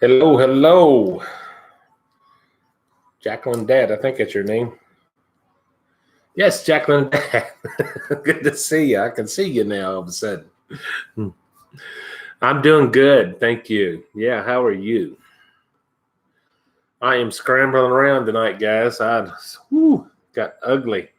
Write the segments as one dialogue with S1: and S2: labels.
S1: Hello, hello. Jacqueline Dad, I think that's your name. Yes, Jacqueline Dad. Good to see you. I can see you now all of a sudden. I'm doing good. Thank you. Yeah, how are you? I am scrambling around tonight, guys. I got ugly.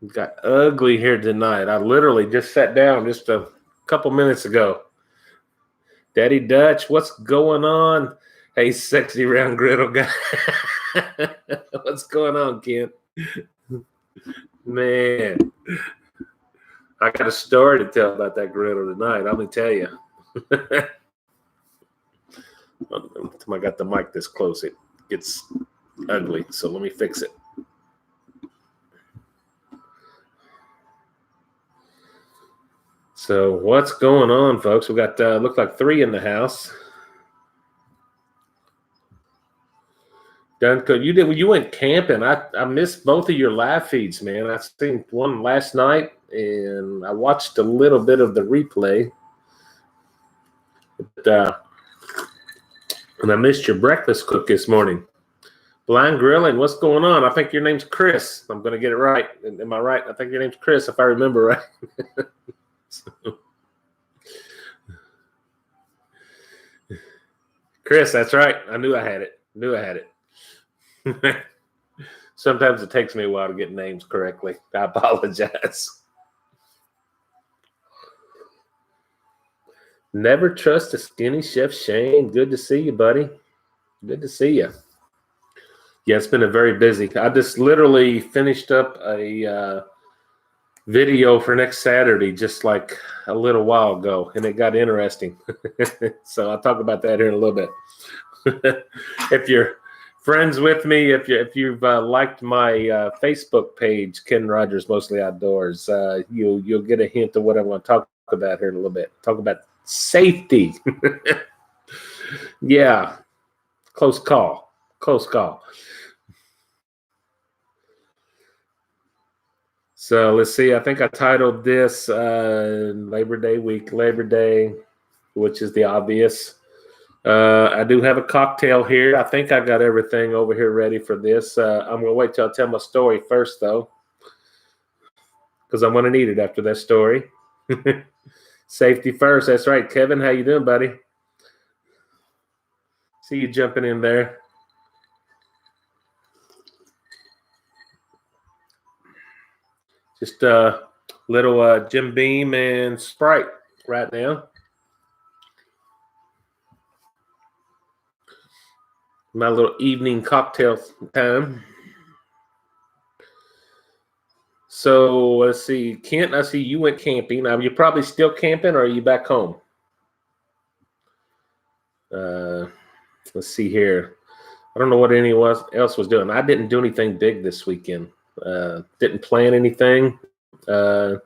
S1: Got ugly here tonight. I literally just sat down just a couple minutes ago. Daddy Dutch, what's going on? Hey, sexy round griddle guy. What's going on, Kent? Man, I got a story to tell about that griddle tonight. Let me tell you. I got the mic this close, it gets ugly. So let me fix it. So what's going on, folks? We got look like 3 in the house. Dunco, you went camping. I missed both of your live feeds, man. I seen one last night, and I watched a little bit of the replay. But, and I missed your breakfast cook this morning. Blind grilling, what's going on? I think your name's Chris. I'm going to get it right. Am I right? I think your name's Chris, if I remember right. Chris, that's right. I knew I had it. Sometimes it takes me a while to get names correctly. I apologize. Never trust a skinny Chef Shane. Good to see you, buddy. Good to see you. Yeah, it's been a very busy. I just literally finished up a video for next Saturday just like a little while ago, and it got interesting. So I'll talk about that here in a little bit. If you're friends with me, if you've liked my Facebook page, Ken Rogers Mostly Outdoors, you'll get a hint of what I'm going to talk about here in a little bit. Talk about safety. Yeah, close call. So let's see. I think I titled this Labor Day week, Labor Day, which is the obvious. I do have a cocktail here. I think I got everything over here ready for this. I'm going to wait till I tell my story first, though, because I'm going to need it after that story. Safety first. That's right. Kevin, how you doing, buddy? See you jumping in there. Just a little Jim Beam and Sprite right now. My little evening cocktail time. So let's see, Kent, I see you went camping. Now, you're probably still camping, or are you back home? Let's see here. I don't know what anyone else was doing. I didn't do anything big this weekend. Didn't plan anything. Tried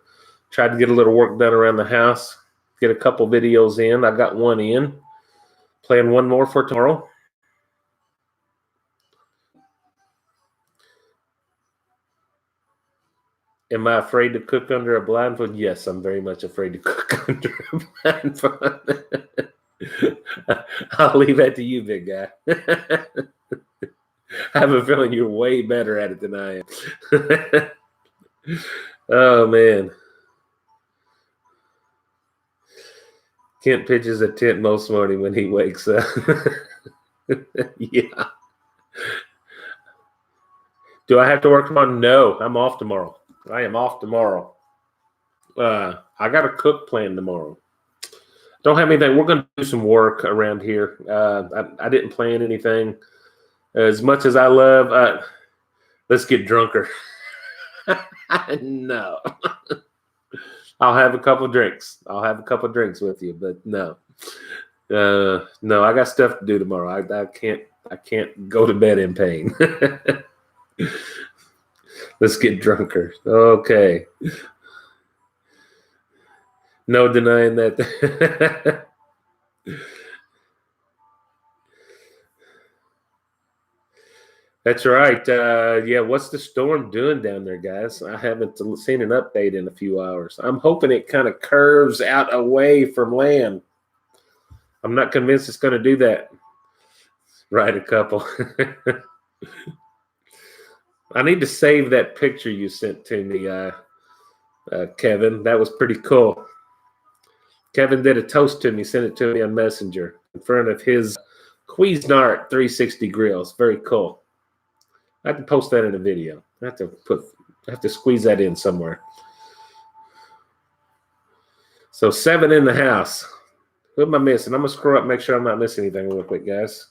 S1: to get a little work done around the house. Get a couple videos in. I got one in. Plan one more for tomorrow. Am I afraid to cook under a blindfold? Yes, I'm very much afraid to cook under a blindfold. I'll leave that to you, big guy. I have a feeling you're way better at it than I am. Oh, man. Kent pitches a tent most morning when he wakes up. Yeah. Do I have to work tomorrow? No, I'm off tomorrow. I am off tomorrow. I got a cook plan tomorrow. Don't have anything. We're going to do some work around here. I didn't plan anything. As much as I love, let's get drunker. No. I'll have a couple drinks. With you, but no. No, I got stuff to do tomorrow. I can't go to bed in pain. Let's get drunker. Okay. No denying that. That's right. Yeah, what's the storm doing down there, guys? I haven't seen an update in a few hours. I'm hoping it kind of curves out away from land. I'm not convinced it's going to do that. Right, a couple. I need to save that picture you sent to me, Kevin. That was pretty cool. Kevin did a toast to me, sent it to me on Messenger in front of his Cuisinart 360 grills. Very cool. I have to post that in a video. I have to squeeze that in somewhere. So 7 in the house. Who am I missing? I'm gonna scroll up, make sure I'm not missing anything real quick, guys.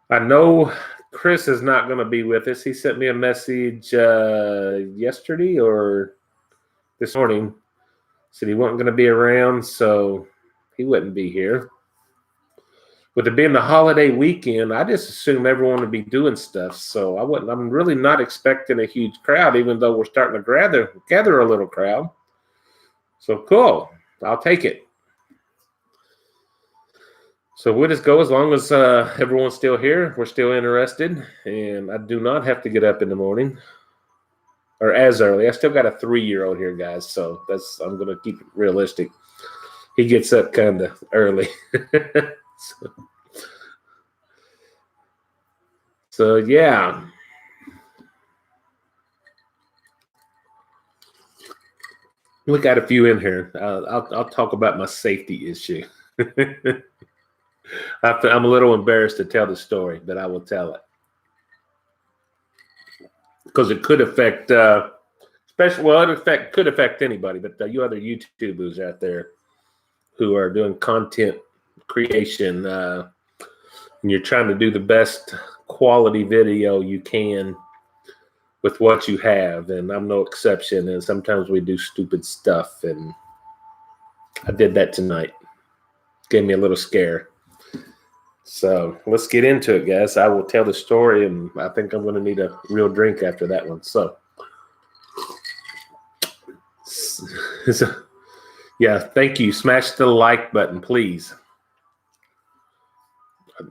S1: I know Chris is not gonna be with us. He sent me a message yesterday or this morning. Said he wasn't gonna be around, so he wouldn't be here. With it being the holiday weekend, I just assume everyone would be doing stuff. So I'm really not expecting a huge crowd, even though we're starting to gather a little crowd. So cool. I'll take it. So we'll just go as long as everyone's still here. We're still interested. And I do not have to get up in the morning or as early. I still got a 3-year-old here, guys. So I'm going to keep it realistic. He gets up kind of early. So yeah. We got a few in here. I'll talk about my safety issue. I'm a little embarrassed to tell the story, but I will tell it because it could affect, could affect anybody. But you other YouTubers out there who are doing content creation, and you're trying to do the best quality video you can with what you have, and I'm no exception. And sometimes we do stupid stuff, and I did that tonight. Gave me a little scare. So let's get into it, guys. I will tell the story, and I think I'm going to need a real drink after that one. So yeah, thank you. Smash the like button, please.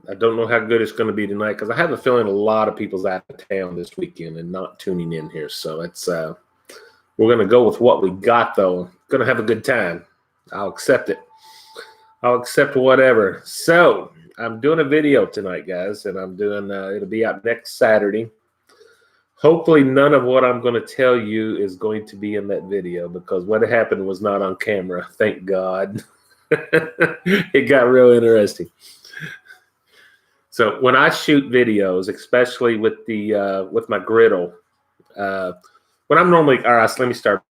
S1: I don't know how good it's going to be tonight because I have a feeling a lot of people's out of town this weekend and not tuning in here. So it's we're going to go with what we got, though. Going to have a good time. I'll accept it. I'll accept whatever. So I'm doing a video tonight, guys, and I'm doing it'll be out next Saturday. Hopefully none of what I'm going to tell you is going to be in that video because what happened was not on camera. Thank God. It got real interesting. So when I shoot videos, especially with the with my griddle, when I'm normally, all right, so let me start.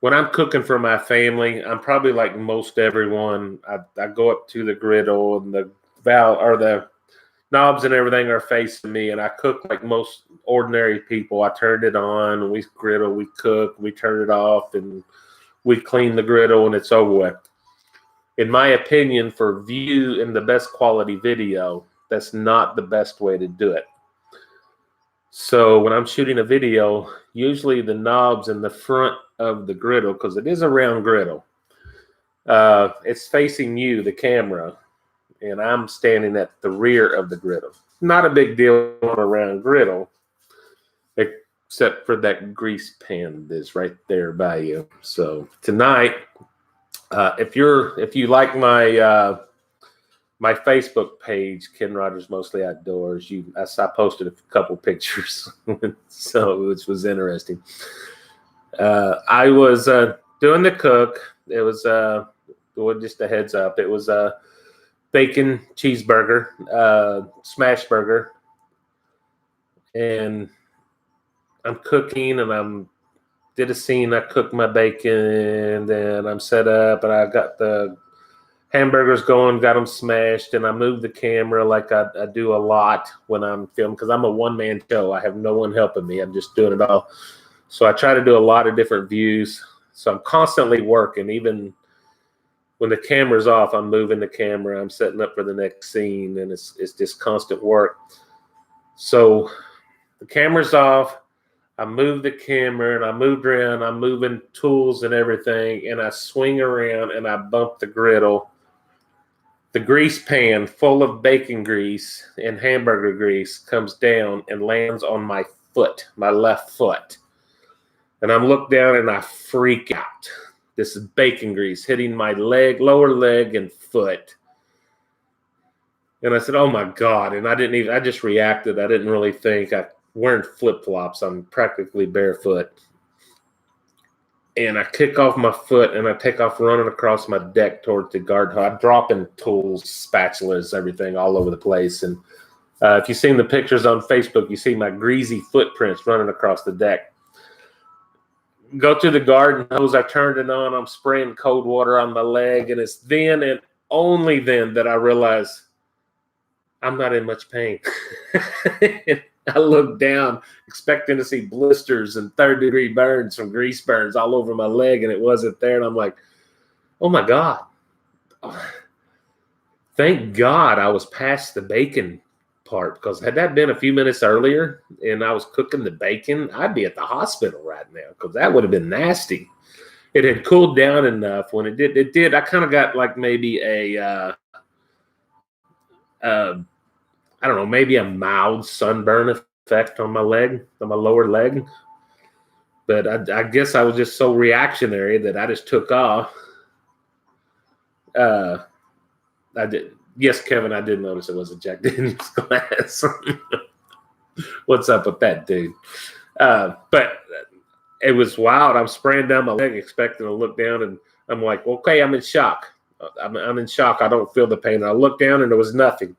S1: When I'm cooking for my family, I'm probably like most everyone. I go up to the griddle and the knobs and everything are facing me, and I cook like most ordinary people. I turn it on, we griddle, we cook, we turn it off, and we clean the griddle, and it's over with. In my opinion, for view and the best quality video, that's not the best way to do it. So when I'm shooting a video, usually the knobs in the front of the griddle, because it is a round griddle, it's facing you, the camera, and I'm standing at the rear of the griddle. Not a big deal on a round griddle, except for that grease pan that's right there by you. So tonight, if you like my my Facebook page, Ken Rogers Mostly Outdoors, I posted a couple pictures, so which was interesting. I was doing the cook. It was just a heads up. It was a bacon cheeseburger, smash burger, and I'm cooking, and did a scene. I cooked my bacon, and then I'm set up, and I got the hamburgers going, got them smashed, and I moved the camera like I do a lot when I'm filming because I'm a one-man show. I have no one helping me. I'm just doing it all. So I try to do a lot of different views. So I'm constantly working. Even when the camera's off, I'm moving the camera. I'm setting up for the next scene, and it's just constant work. So the camera's off. I moved the camera, and I moved around. I'm moving tools and everything, and I swing around, and I bump the griddle the grease pan full of bacon grease and hamburger grease comes down and lands on my foot, my left foot. And I'm looked down and I freak out. This is bacon grease hitting my leg, lower leg and foot. And I said, oh my God. And I just reacted. I didn't really think. I'm wearing flip-flops. I'm practically barefoot. And I kick off my foot and I take off running across my deck towards the guard. I'm dropping tools, spatulas, everything all over the place. And if you've seen the pictures on Facebook, you see my greasy footprints running across the deck. Go to the garden hose. I turned it on. I'm spraying cold water on my leg. And it's then and only then that I realize I'm not in much pain. I looked down expecting to see blisters and third-degree burns from grease burns all over my leg, and it wasn't there. And I'm like, oh, my God. Thank God I was past the bacon part, because had that been a few minutes earlier and I was cooking the bacon, I'd be at the hospital right now, because that would have been nasty. It had cooled down enough. When it did. I kind of got like maybe I don't know, maybe a mild sunburn effect on my leg, on my lower leg. But I guess I was just so reactionary that I just took off. I did. Yes, Kevin, I did notice it was a Jack Daniels glass. What's up with that, dude? But it was wild. I'm spraying down my leg, expecting to look down, and I'm like, okay, I'm in shock. I'm in shock. I don't feel the pain. I looked down, and there was nothing.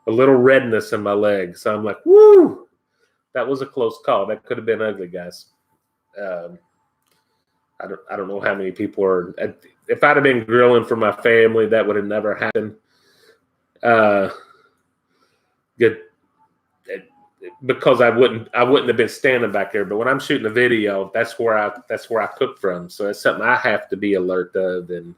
S1: A little redness in my leg. So I'm like, woo! That was a close call. That could have been ugly, guys. I don't know how many people are. If I'd have been grilling for my family, that would have never happened. Good, because I wouldn't have been standing back there. But when I'm shooting a video, that's where I cook from. So it's something I have to be alert of, and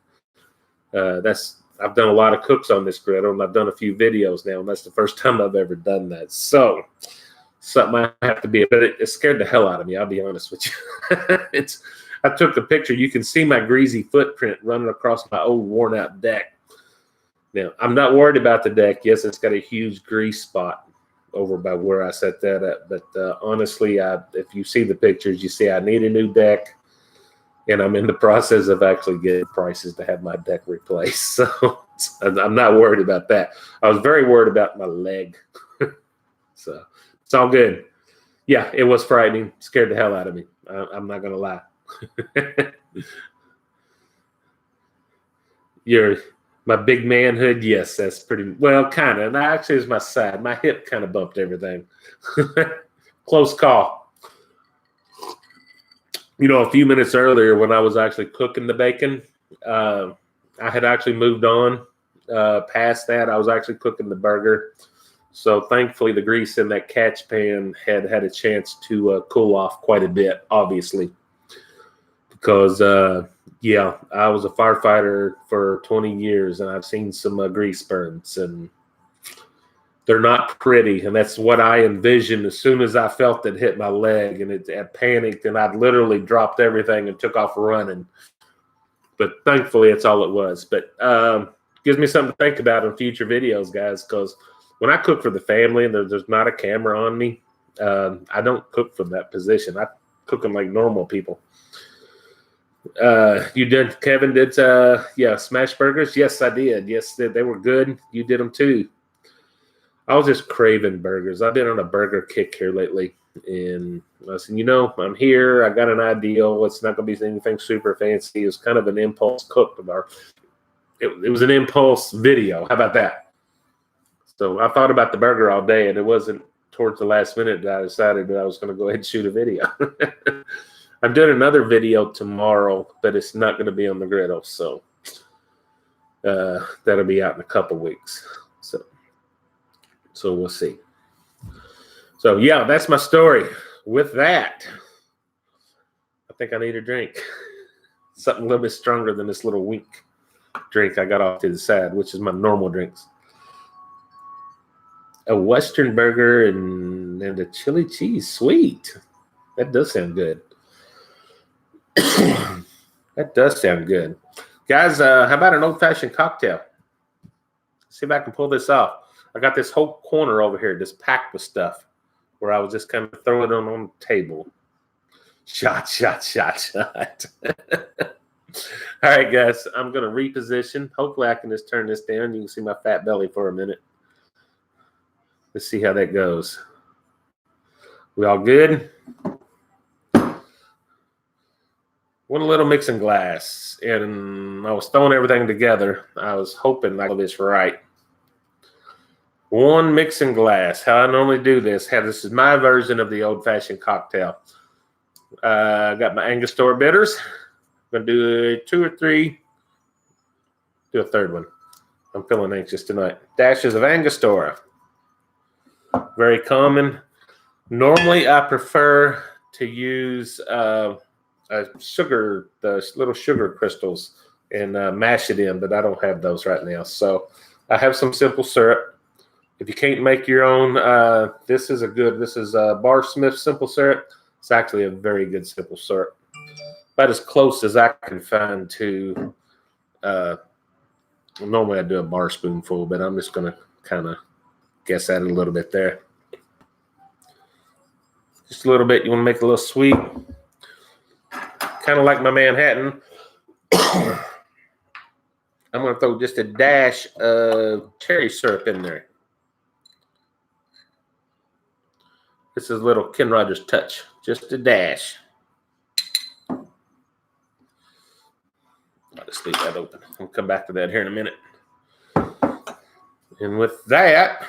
S1: I've done a lot of cooks on this griddle, and I've done a few videos now, and that's the first time I've ever done that. So something I have to be, but it scared the hell out of me. I'll be honest with you. I took the picture. You can see my greasy footprint running across my old worn out deck. Now, I'm not worried about the deck. Yes, it's got a huge grease spot over by where I set that up. But honestly, if you see the pictures, you see I need a new deck. And I'm in the process of actually getting prices to have my deck replaced. So I'm not worried about that. I was very worried about my leg. So it's all good. Yeah, it was frightening. Scared the hell out of me. I'm not going to lie. My big manhood, yes, that's pretty well, kind of. And actually, it's my side. My hip kind of bumped everything. Close call. You know, a few minutes earlier when I was actually cooking the bacon, I had actually moved on past that. I was actually cooking the burger. So thankfully, the grease in that catch pan had a chance to cool off quite a bit, obviously. Because, yeah, I was a firefighter for 20 years, and I've seen some grease burns, and they're not pretty. And that's what I envisioned as soon as I felt it hit my leg, and I panicked, and I literally dropped everything and took off running. But thankfully, it's all it was. But gives me something to think about in future videos, guys, because when I cook for the family and there's not a camera on me, I don't cook from that position. I cook them like normal people. You did, Kevin did, yeah, smash burgers? Yes, I did. Yes, they were good. You did them too. I was just craving burgers. I've been on a burger kick here lately. And I said, you know, I'm here. I got an ideal. It's not going to be anything super fancy. It was kind of an impulse cook. It was an impulse video. How about that? So I thought about the burger all day, and it wasn't towards the last minute that I decided that I was going to go ahead and shoot a video. I'm doing another video tomorrow, but it's not going to be on the griddle. So that'll be out in a couple weeks. So we'll see. So, yeah, that's my story. With that, I think I need a drink. Something a little bit stronger than this little wink drink I got off to the side, which is my normal drinks. A Western burger and a chili cheese. Sweet. That does sound good. That does sound good. Guys, how about an old-fashioned cocktail? See if I can pull this off. I got this whole corner over here just packed with stuff where I was just kind of throwing it on the table. Shot. All right, guys, I'm going to reposition. Hopefully I can just turn this down. You can see my fat belly for a minute. Let's see how that goes. We all good? One little mixing glass, and I was throwing everything together. I was hoping I got this right. One mixing glass. How I normally do this. This is my version of the old-fashioned cocktail. I got my Angostura bitters. I'm going to do 2 or 3. Do a third one. I'm feeling anxious tonight. Dashes of Angostura. Very common. Normally, I prefer to use sugar, the little sugar crystals, and mash it in, but I don't have those right now. So I have some simple syrup. If you can't make your own, this is Bar Smith simple syrup. It's actually a very good simple syrup. About as close as I can find to, normally I do a bar spoonful, but I'm just going to kind of guess at it a little bit there. Just a little bit. You want to make it a little sweet. Kind of like my Manhattan. I'm going to throw just a dash of cherry syrup in there. This is a little Ken Rogers touch. Just a dash. I'll just leave that open. I'll come back to that here in a minute. And with that,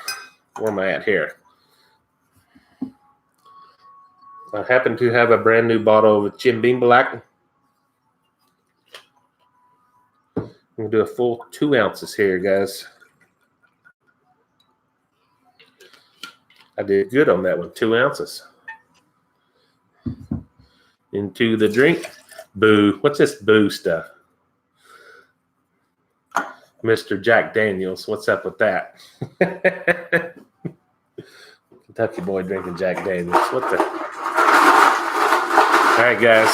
S1: where am I at here? I happen to have a brand new bottle of Jim Beam Black. I'm going to do a full 2 ounces here, guys. I did good on that one, 2 ounces. Into the drink. Boo. What's this boo stuff? Mr. Jack Daniels. What's up with that? Kentucky boy drinking Jack Daniels. What the? All right, guys.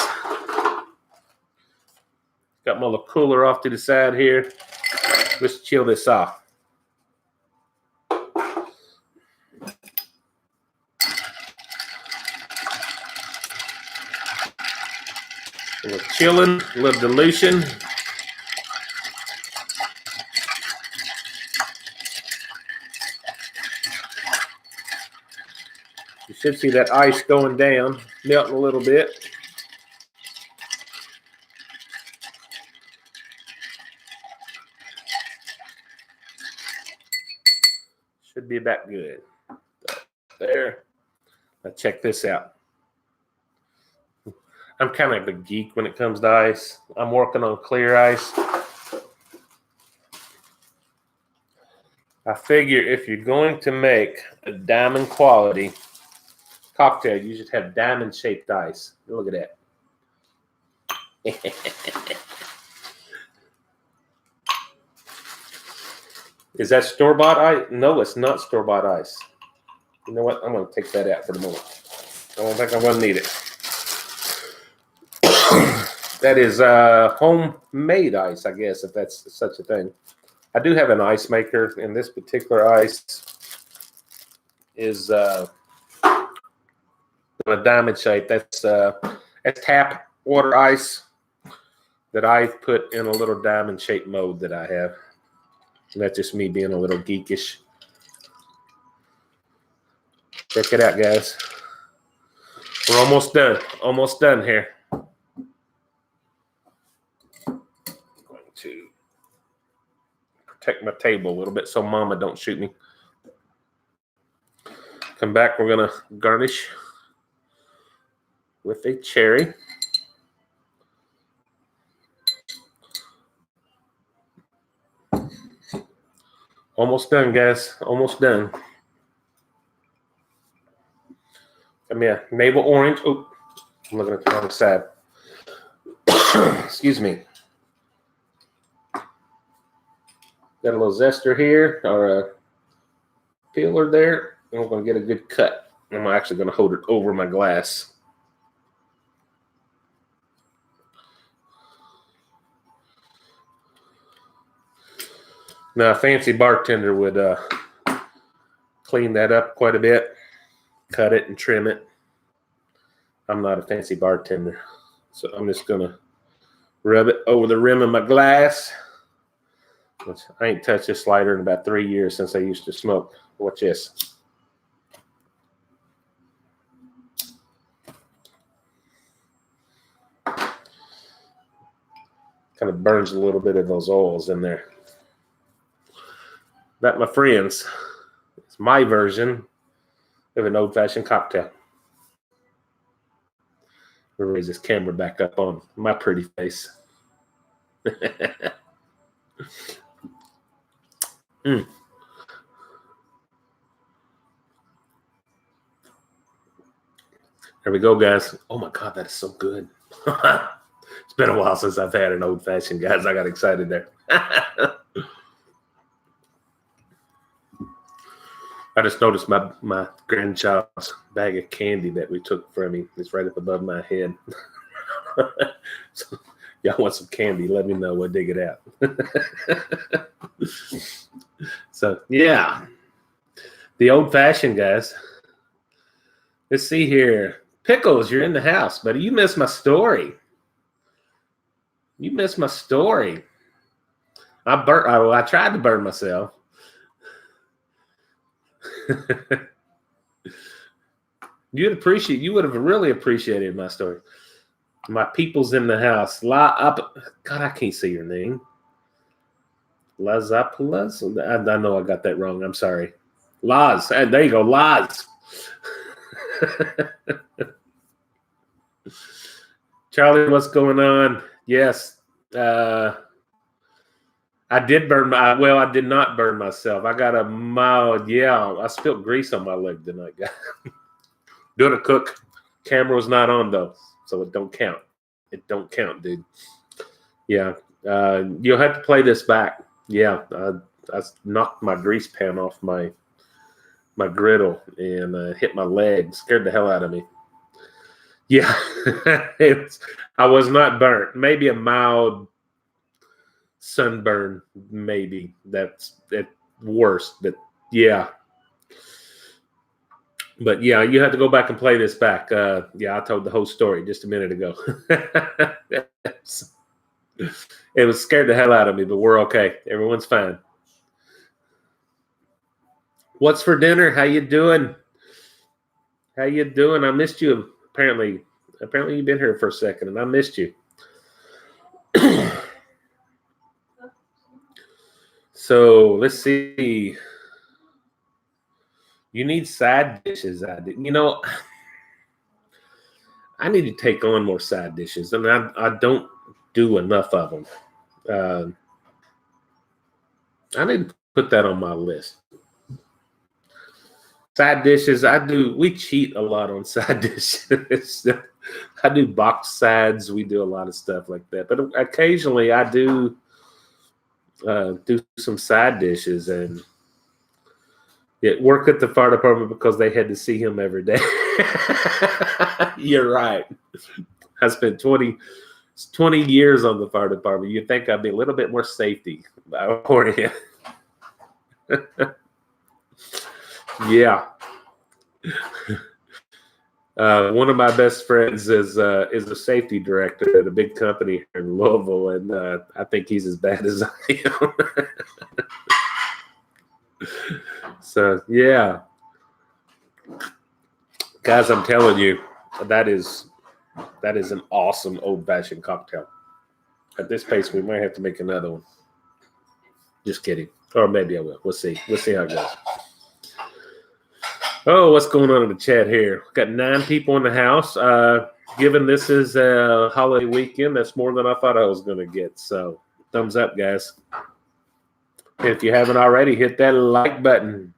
S1: Got my little cooler off to the side here. Let's chill this off. A little chilling, a little dilution. You should see that ice going down, melting a little bit. Should be about good. There. Now check this out. I'm kind of a geek when it comes to ice. I'm working on clear ice. I figure if you're going to make a diamond quality cocktail, you should have diamond shaped ice. Look at that. Is that store-bought ice? No, it's not store-bought ice. You know what? I'm going to take that out for the moment. I don't think I'm going to need it. That is homemade ice, I guess, if that's such a thing. I do have an ice maker, and this particular ice is a diamond shape. That's tap water ice that I've put in a little diamond shaped mold that I have. And that's just me being a little geekish. Check it out, guys. We're almost done. Almost done here. To protect my table a little bit so Mama don't shoot me. Come back, we're gonna garnish with a cherry. Almost done, guys. Almost done. Come here. Navel orange. Oh, I'm looking at the wrong side. Excuse me. Got a little zester here, or a peeler there, and we're going to get a good cut. I'm actually going to hold it over my glass. Now, a fancy bartender would clean that up quite a bit, cut it and trim it. I'm not a fancy bartender, so I'm just going to rub it over the rim of my glass. Which I ain't touched this lighter in about 3 years since I used to smoke. Watch this. Kind of burns a little bit of those oils in there. That, my friends, is my version of an old-fashioned cocktail. We'll raise this camera back up on my pretty face. There we go, guys. Oh my God, that is so good. It's been a while since I've had an old-fashioned, guys. I got excited there. I just noticed my grandchild's bag of candy that we took from me is right up above my head. So, y'all want some candy, let me know. We'll dig it out. So, yeah. The old-fashioned, guys. Let's see here. Pickles, you're in the house, buddy. You missed my story. You missed my story. I tried to burn myself. You would have really appreciated my story. My people's in the house. God, I can't say your name. Lazapulas? I know I got that wrong. I'm sorry. Laz. There you go, Laz. Charlie, what's going on? Yes. I did I did not burn myself. I got a mild, I spilled grease on my leg tonight, guys. Doing a cook. Camera was not on, though, so it don't count. It don't count, dude. Yeah. You'll have to play this back. Yeah. I knocked my grease pan off my griddle and hit my leg. Scared the hell out of me. Yeah. I was not burnt. Maybe a mild sunburn, maybe. That's at worst, but yeah. But yeah, you have to go back and play this back. I told the whole story just a minute ago. It was scared the hell out of me, but we're okay. Everyone's fine. What's for dinner? How you doing? How you doing? I missed you. Apparently you've been here for a second, and I missed you. So let's see. You need side dishes. I need to take on more side dishes. I mean, I don't do enough of them. I need to put that on my list. Side dishes, we cheat a lot on side dishes. I do box sides. We do a lot of stuff like that. But occasionally I do some side dishes, and it work at the fire department because they had to see him every day. You're right. I spent 20 years on the fire department. You'd think I'd be a little bit more safety for you. Yeah. One of my best friends is a safety director at a big company here in Louisville, and I think he's as bad as I am. So yeah, guys, I'm telling you, that is an awesome old-fashioned cocktail. At this pace, we might have to make another one. Just kidding, or maybe I will. We'll see. We'll see how it goes. Oh, what's going on in the chat here? We've got 9 people in the house. Given this is a holiday weekend, that's more than I thought I was going to get. So, thumbs up, guys. If you haven't already, hit that like button.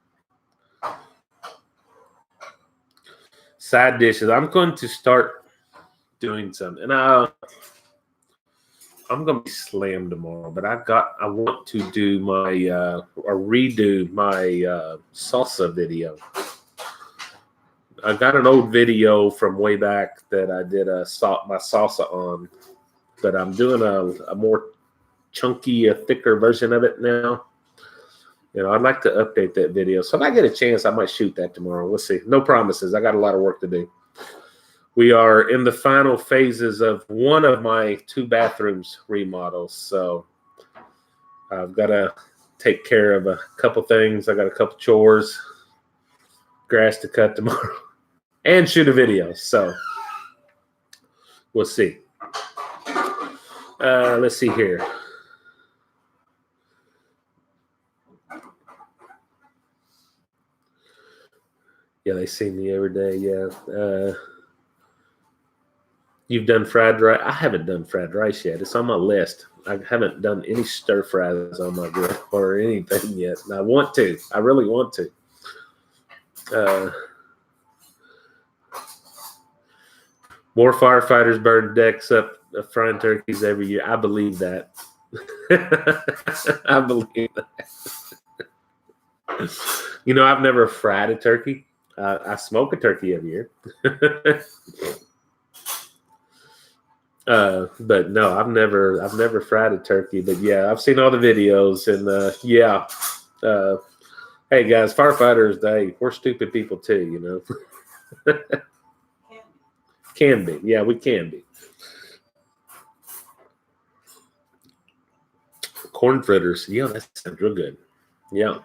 S1: Side dishes. I'm going to start doing something. And I'm going to be slammed tomorrow, but I want to do redo my salsa video. I got an old video from way back that I did my salsa on, but I'm doing a more chunky, thicker version of it now. I'd like to update that video. So if I get a chance, I might shoot that tomorrow. We'll see. No promises. I got a lot of work to do. We are in the final phases of one of my 2 bathrooms remodels. So I've got to take care of a couple things. I got a couple chores, grass to cut tomorrow, and shoot a video. So we'll see. Let's see here. Yeah, they see me every day. Yeah. You've done fried rice? I haven't done fried rice yet. It's on my list. I haven't done any stir fries on my grill or anything yet. And I want to. I really want to. More firefighters burn decks up of frying turkeys every year. I believe that. I believe that. You know, I've never fried a turkey. I smoke a turkey every year. But no, I've never fried a turkey. But yeah, I've seen all the videos, and yeah. Hey guys, firefighters, we're stupid people too, you know. Can be. Yeah, we can be. Corn fritters. Yeah, that sounds real good. Yeah.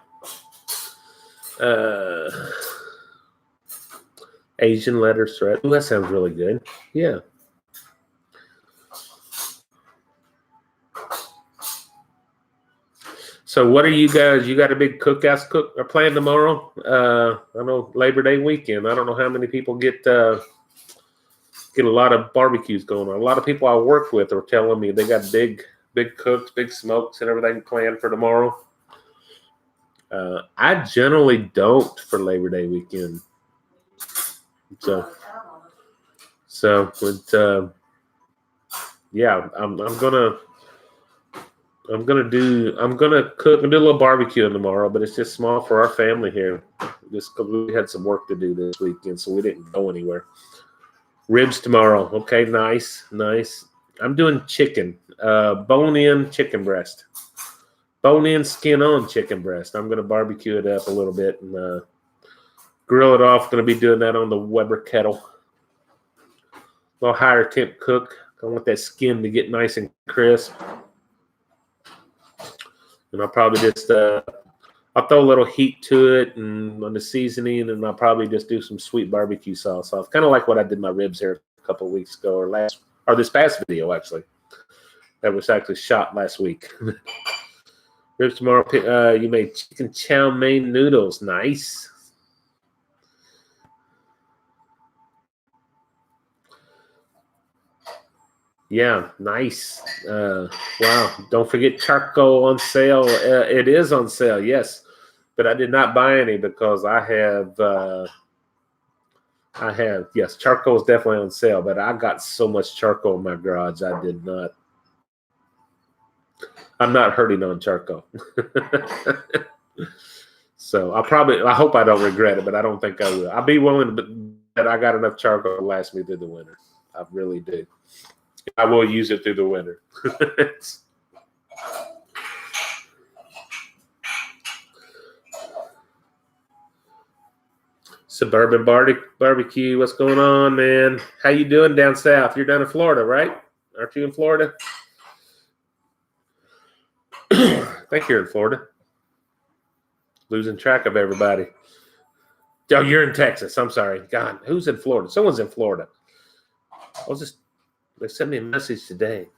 S1: Asian lettuce thread. Ooh, that sounds really good. Yeah. So what are you guys? You got a big cookout planned tomorrow? I know Labor Day weekend. I don't know how many people get a lot of barbecues going on. A lot of people I work with are telling me they got big cooks, big smokes, and everything planned for tomorrow. I generally don't for Labor Day weekend. So yeah, I'm gonna cook and do a little barbecuing tomorrow, but it's just small for our family here. Just because we had some work to do this weekend, so we didn't go anywhere. Ribs tomorrow. Okay, nice. I'm doing chicken, bone-in chicken breast. Bone-in, skin-on chicken breast. I'm going to barbecue it up a little bit and grill it off. Going to be doing that on the Weber kettle. A little higher temp cook. I want that skin to get nice and crisp. And I'll probably just I'll throw a little heat to it and on the seasoning, and I'll probably just do some sweet barbecue sauce. So it's kind of like what I did my ribs here a couple of weeks ago, or this past video actually. That was actually shot last week. Ribs tomorrow. You made chicken chow mein noodles. Nice. Yeah, nice. Wow. Don't forget charcoal on sale. It is on sale, yes. But I did not buy any because I have, yes, charcoal is definitely on sale, but I got so much charcoal in my garage, I did not. I'm not hurting on charcoal. So I hope I don't regret it, but I don't think I will. I'll be willing to bet I got enough charcoal to last me through the winter. I really do. I will use it through the winter. Suburban barbecue. What's going on, man? How you doing down south? You're down in Florida, right? Aren't you in Florida? I think you're in Florida. Losing track of everybody. Oh, you're in Texas. I'm sorry. God, who's in Florida? Someone's in Florida. They sent me a message today.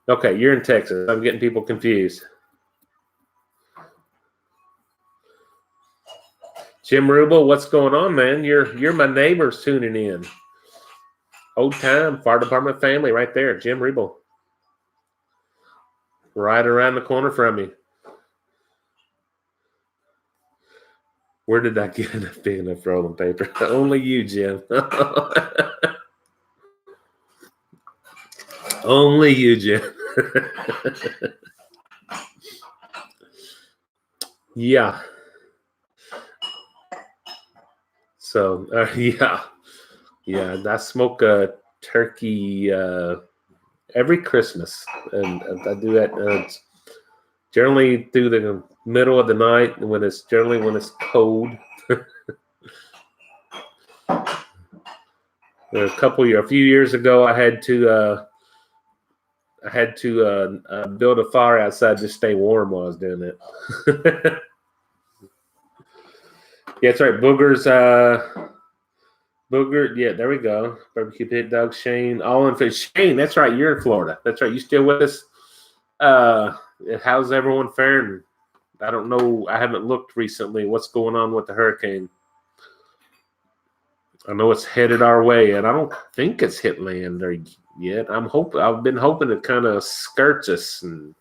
S1: Okay, you're in Texas. I'm getting people confused. Jim Rubel, what's going on, man? You're my neighbors tuning in. Old time fire department family right there. Jim Rubel. Right around the corner from me. Where did I get enough big enough rolling paper? Only you, Jim. Only you, Jim. Yeah. So, yeah. I smoke a turkey every Christmas, and I do that. Generally through the middle of the night when it's cold. A few years ago, I had to build a fire outside to stay warm while I was doing it. Yeah, that's right. Boogers. Booger. Yeah, there we go. Barbecue Pit Dog Shane. All in Shane. That's right. You're in Florida. That's right. You still with us? How's everyone faring? I don't know. I haven't looked recently. What's going on with the hurricane? I know it's headed our way, and I don't think it's hit land yet. I've been hoping it kind of skirts us, and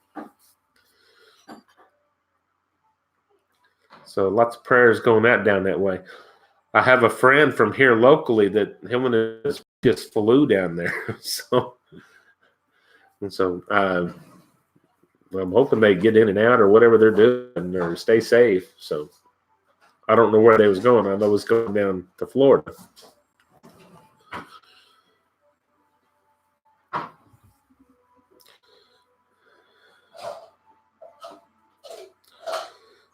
S1: so lots of prayers going down that way. I have a friend from here locally that him and his just flew down there, so I'm hoping they get in and out or whatever they're doing or stay safe. So I don't know where they was going. I know it was going down to Florida.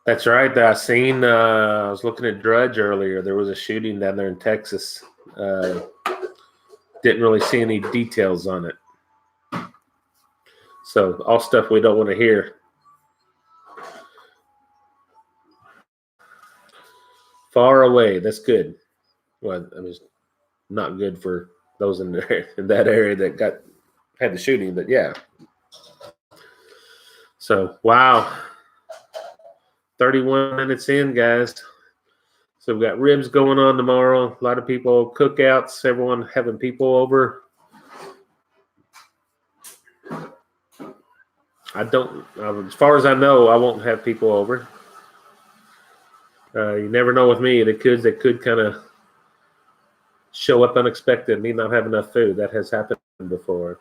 S1: That's right. I was looking at Drudge earlier. There was a shooting down there in Texas. Didn't really see any details on it. So all stuff we don't want to hear. Far away. That's good. Well, I mean, it's not good for those in that area that had the shooting, but yeah. So wow. 31 minutes in, guys. So we've got ribs going on tomorrow. A lot of people, cookouts, everyone having people over. As far as I know, I won't have people over. You never know with me. They could kind of show up unexpected and me not have enough food. That has happened before.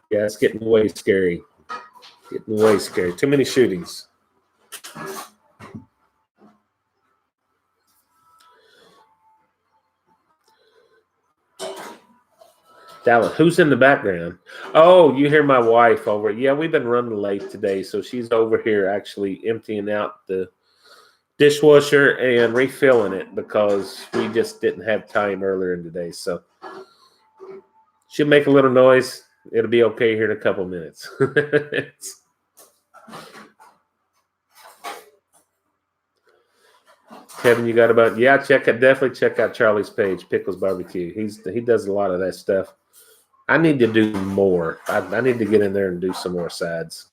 S1: Yeah, it's getting way scary. Too many shootings. Dallas, who's in the background? Oh, you hear my wife over. Yeah, we've been running late today, so she's over here actually emptying out the dishwasher and refilling it because we just didn't have time earlier in the day. So she'll make a little noise. It'll be okay here in a couple minutes. Kevin, you got about definitely check out Charlie's page, Pickles Barbecue. He does a lot of that stuff. I need to do more. I need to get in there and do some more sides.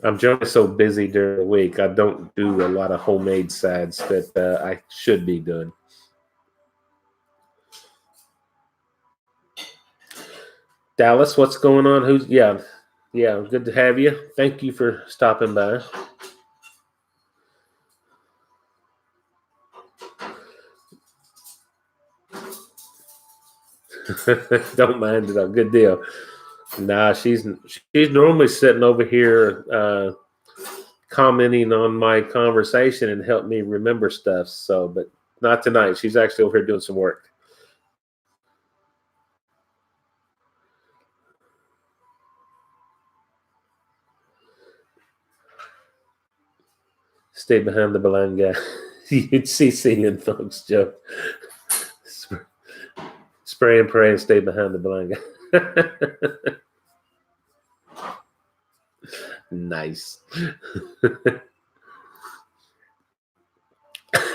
S1: I'm just so busy during the week. I don't do a lot of homemade sides that I should be doing. Dallas, what's going on? Yeah, good to have you. Thank you for stopping by. Don't mind it. Good deal. Nah, she's normally sitting over here commenting on my conversation and help me remember stuff. So, but not tonight. She's actually over here doing some work. Stay behind the blind guy. You'd see seeing folks, Joe. Spray and pray and stay behind the blind guy. Nice. It's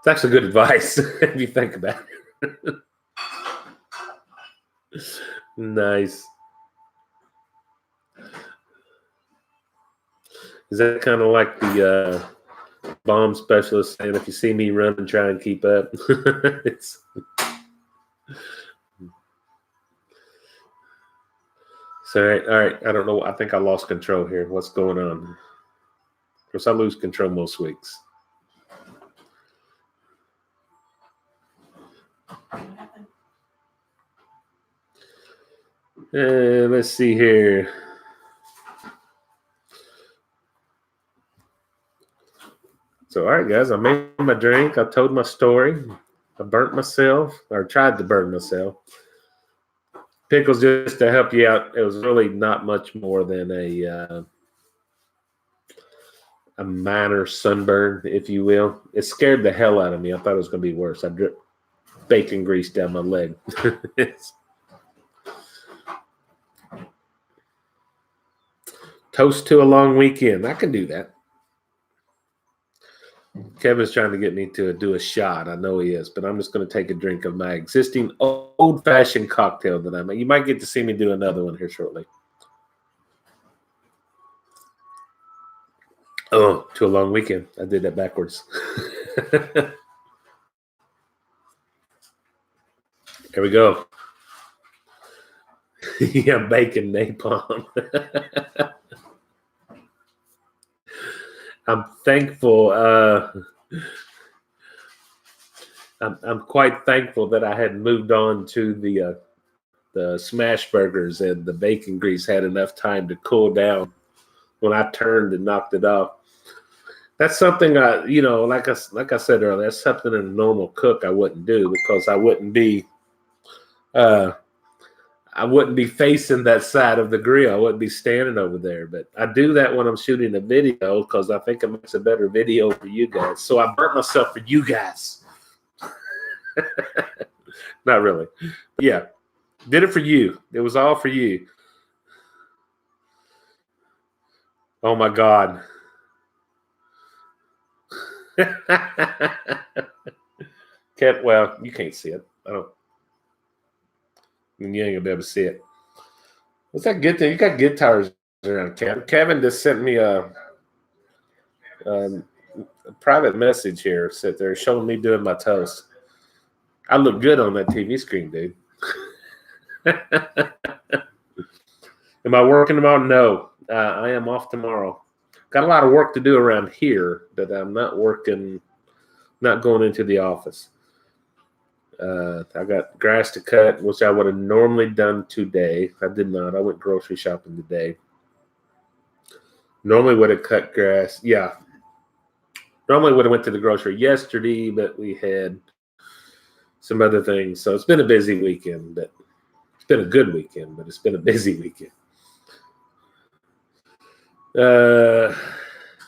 S1: actually good advice if you think about it. Nice. Is that kind of like the bomb specialist saying, if you see me run, try and keep up? It's all right. I don't know. I think I lost control here. What's going on? Of course, I lose control most weeks. Let's see here. So, all right, guys, I made my drink. I told my story. I burnt myself, or tried to burn myself. Pickles, just to help you out, it was really not much more than a minor sunburn, if you will. It scared the hell out of me. I thought it was going to be worse. I dripped bacon grease down my leg. Toast to a long weekend. I can do that. Kevin's trying to get me to do a shot. I know he is, but I'm just going to take a drink of my existing old-fashioned cocktail that I make. You might get to see me do another one here shortly. Oh, to a long weekend. I did that backwards. Here we go. Yeah, bacon napalm. I'm thankful. I'm quite thankful that I had moved on to the smash burgers, and the bacon grease had enough time to cool down when I turned and knocked it off. That's something like I said earlier, that's something in a normal cook I wouldn't do, because I wouldn't be facing that side of the grill. I wouldn't be standing over there. But I do that when I'm shooting a video, because I think it makes a better video for you guys. So I burnt myself for you guys. Not really. Yeah. Did it for you. It was all for you. Oh my God. Well, you can't see it. You ain't gonna be able to see it. What's that good thing? You got guitars around, Kevin. Kevin just sent me a private message here. Sit there showing me doing my toast. I look good on that TV screen, dude. Am I working tomorrow? No. I am off tomorrow. Got a lot of work to do around here, but I'm not working, not going into the office. I got grass to cut, which I would have normally done today. I did not. I went grocery shopping today. Normally would have cut grass. Yeah. Normally would have went to the grocery yesterday, but we had some other things. So it's been a busy weekend, but it's been a good weekend, but it's been a busy weekend.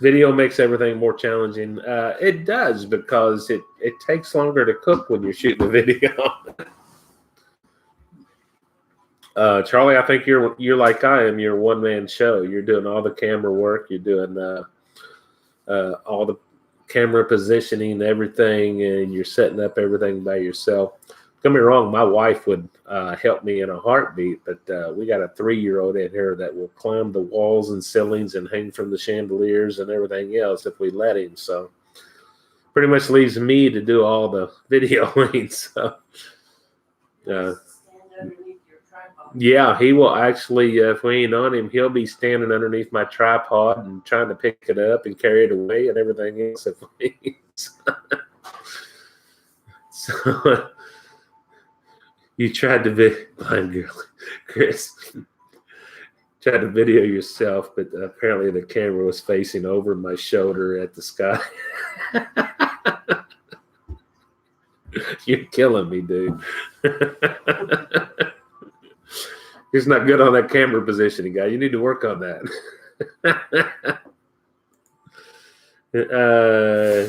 S1: Video makes everything more challenging. It does, because it takes longer to cook when you're shooting a video. Charlie, I think you're like I am. You're a one-man show. You're doing all the camera work. You're doing all the camera positioning, everything, and you're setting up everything by yourself. Don't get me wrong, my wife would help me in a heartbeat, but we got a 3-year-old in here that will climb the walls and ceilings and hang from the chandeliers and everything else if we let him. So pretty much leaves me to do all the videoing. So yeah, he will actually, if we ain't on him, he'll be standing underneath my tripod and trying to pick it up and carry it away and everything else. So you tried to blind girl, Chris. Tried to video yourself, but apparently the camera was facing over my shoulder at the sky. You're killing me, dude. He's not good on that camera positioning, guy. You need to work on that.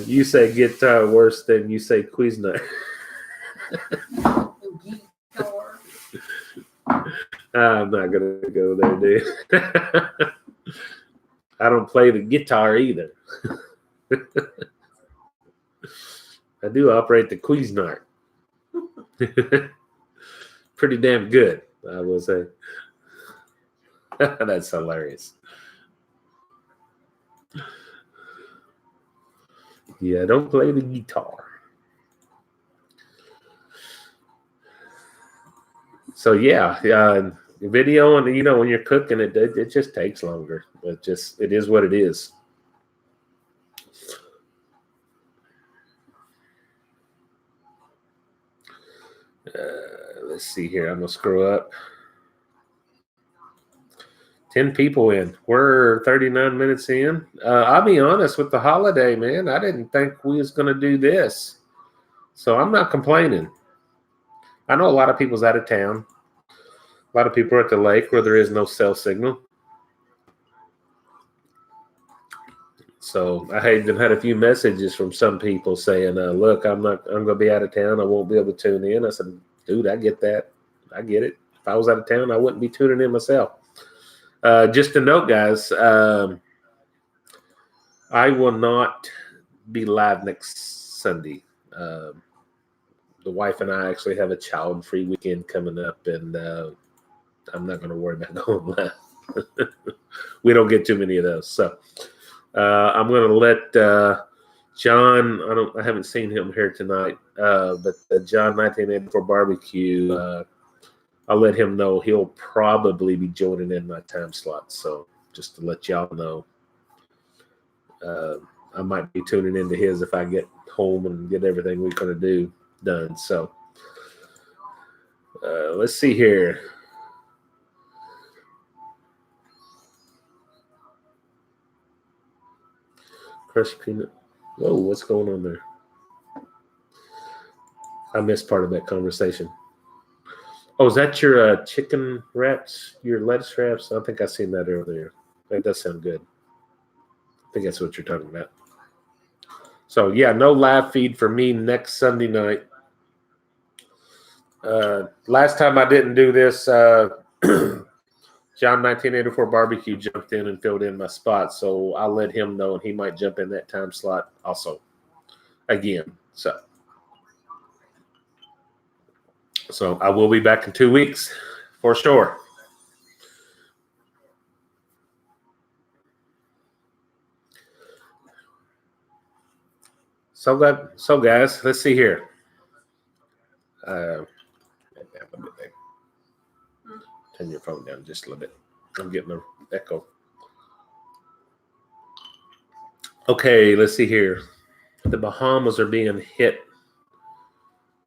S1: You say guitar worse than you say Cuisinart. I'm not gonna go there, dude. I don't play the guitar either. I do operate the Cuisinart. Pretty damn good, I will say. That's hilarious. Yeah, I don't play the guitar. So yeah, video, and when you're cooking it just takes longer. It is what it is. Let's see here. I'm gonna scroll up. 10 people in. We're 39 minutes in. I'll be honest, with the holiday, man, I didn't think we was going to do this. So I'm not complaining. I know a lot of people's out of town. A lot of people are at the lake where there is no cell signal. So I even had a few messages from some people saying, look, I'm going to be out of town. I won't be able to tune in. I said, dude, I get that. I get it. If I was out of town, I wouldn't be tuning in myself. Just a note, guys, I will not be live next Sunday. The wife and I actually have a child-free weekend coming up, and I'm not going to worry about going live. We don't get too many of those. So I'm going to let John, I haven't seen him here tonight, but John 1984 Barbecue, I'll let him know he'll probably be joining in my time slot. So just to let y'all know, I might be tuning into his if I get home and get everything we're going to do done. So let's see here. Crushed peanut. Whoa, what's going on there? I missed part of that conversation. Oh, is that your chicken wraps, your lettuce wraps? I think I seen that earlier. That does sound good. I think that's what you're talking about. So, yeah, no live feed for me next Sunday night. Last time I didn't do this, John 1984 Barbecue jumped in and filled in my spot. So I'll let him know, and he might jump in that time slot also again. So I will be back in 2 weeks for sure. So guys, let's see here. Turn your phone down just a little bit. I'm getting an echo. Okay, let's see here. The Bahamas are being hit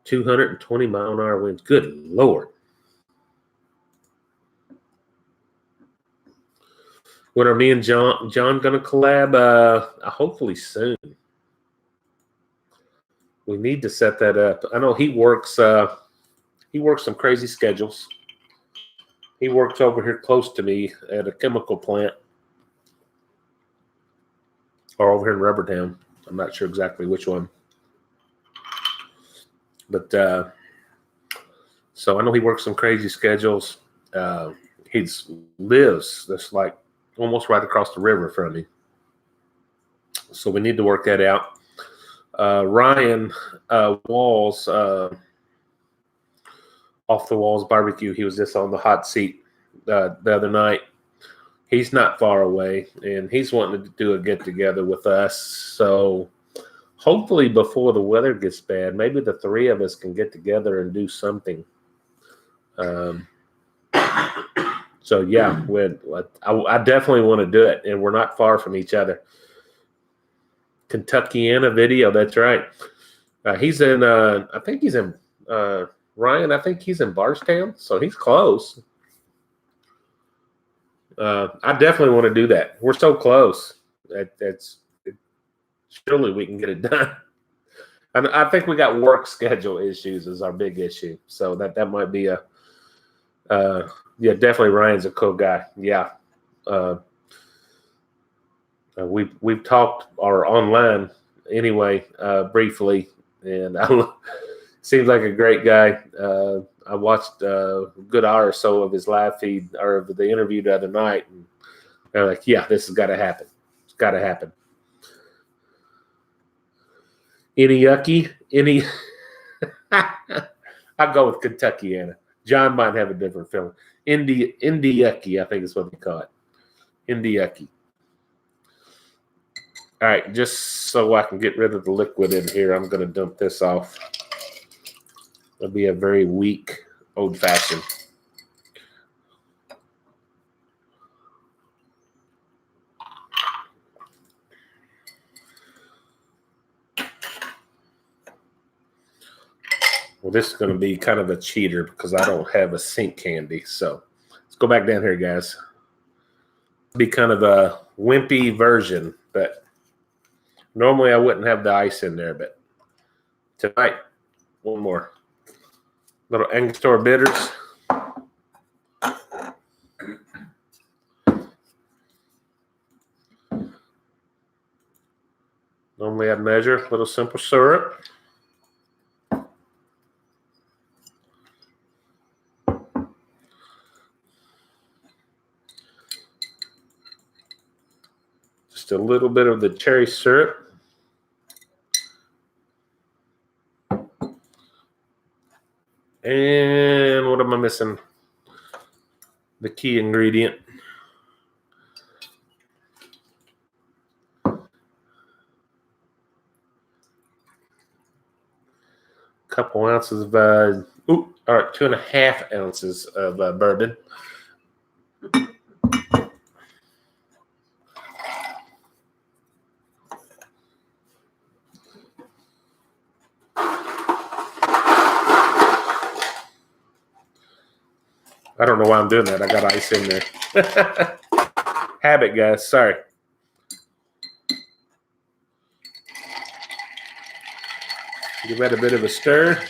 S1: 220 mile an hour winds. Good Lord. When are me and John going to collab? Hopefully soon. We need to set that up. I know he works some crazy schedules. He works over here close to me at a chemical plant, or over here in Rubbertown. I'm not sure exactly which one. But so I know he works some crazy schedules. He lives that's like almost right across the river from me. So we need to work that out. Ryan Walls, Off the Walls Barbecue, he was just on the hot seat the other night. He's not far away, and he's wanting to do a get-together with us. So hopefully before the weather gets bad, maybe the three of us can get together and do something. So, yeah, I definitely want to do it, and we're not far from each other. Kentuckiana Video, that's right. He's in, I think he's in, Ryan, I think he's in Bardstown, so he's close. I definitely want to do that. We're so close. Surely we can get it done. And I think we got work schedule issues is our big issue. So that might be yeah, definitely Ryan's a cool guy. Yeah. We've talked or online anyway, briefly, and seems like a great guy. I watched a good hour or so of his live feed or the interview the other night, and they're like, yeah, this has got to happen. It's got to happen. Any yucky? Any? I'll go with Kentuckiana. John might have a different feeling. Indie yucky, I think is what they call it. Indie yucky. All right, just so I can get rid of the liquid in here, I'm going to dump this off. It'll be a very weak old-fashioned. Well, this is going to be kind of a cheater because I don't have a sink handy. So let's go back down here, guys. be kind of a wimpy version, but normally I wouldn't have the ice in there, but tonight, one more. Little Angostura bitters. Normally I'd measure a little simple syrup. Just a little bit of the cherry syrup. And what am I missing? The key ingredient. Couple ounces of, 2.5 ounces of bourbon. I don't know why I'm doing that. I got ice in there. Habit, guys. Sorry. Give that a bit of a stir.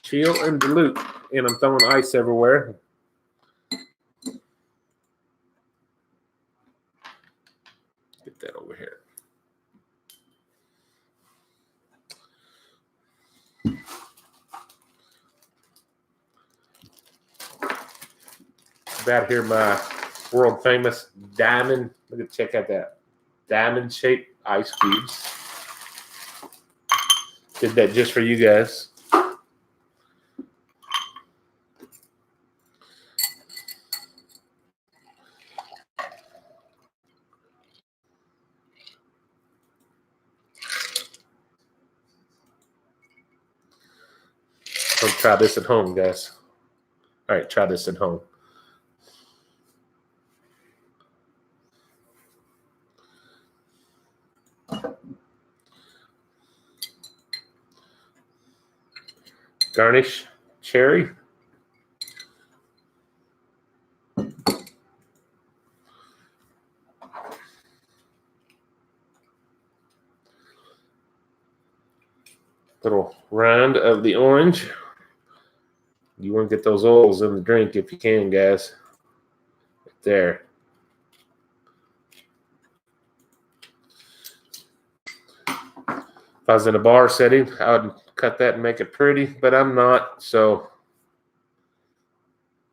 S1: Chill and dilute. And I'm throwing ice everywhere. Get that over here. About here, my world famous diamond. Check out that diamond shaped ice cubes. Did that just for you guys. Don't try this at home, guys. All right, try this at home. Garnish cherry. Little rind of the orange. You want to get those oils in the drink if you can, guys. Right there. If I was in a bar setting, I would cut that and make it pretty, but I'm not. So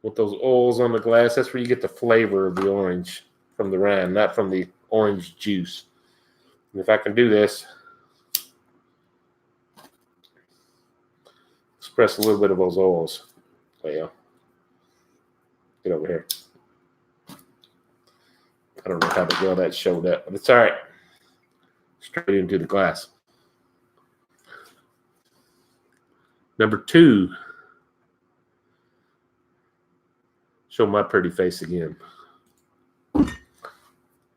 S1: with those oils on the glass, that's where you get the flavor of the orange from the rind, not from the orange juice. And if I can do this, express a little bit of those oils. Well, get over here. I don't know how the well that showed up, but it's all right. Straight into the glass. Number 2. Show my pretty face again.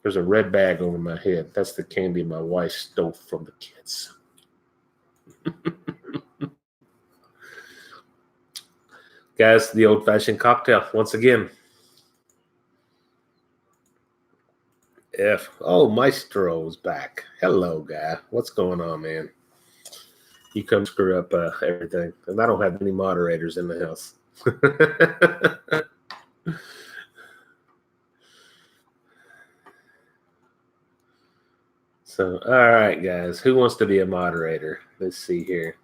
S1: There's a red bag over my head. That's the candy my wife stole from the kids. Guys, the old-fashioned cocktail once again. Oh, Maestro's back. Hello, guy. What's going on, man? You come screw up everything. And I don't have any moderators in the house. So, all right, guys. Who wants to be a moderator? Let's see here.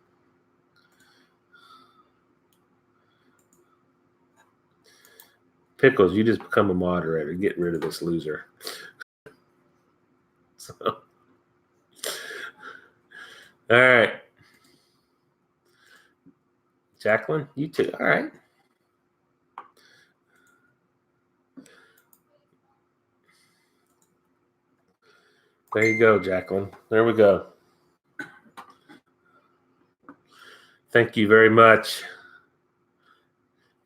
S1: Pickles, you just become a moderator. Get rid of this loser. So, all right. Jacqueline, you too. All right. There you go, Jacqueline. There we go. Thank you very much.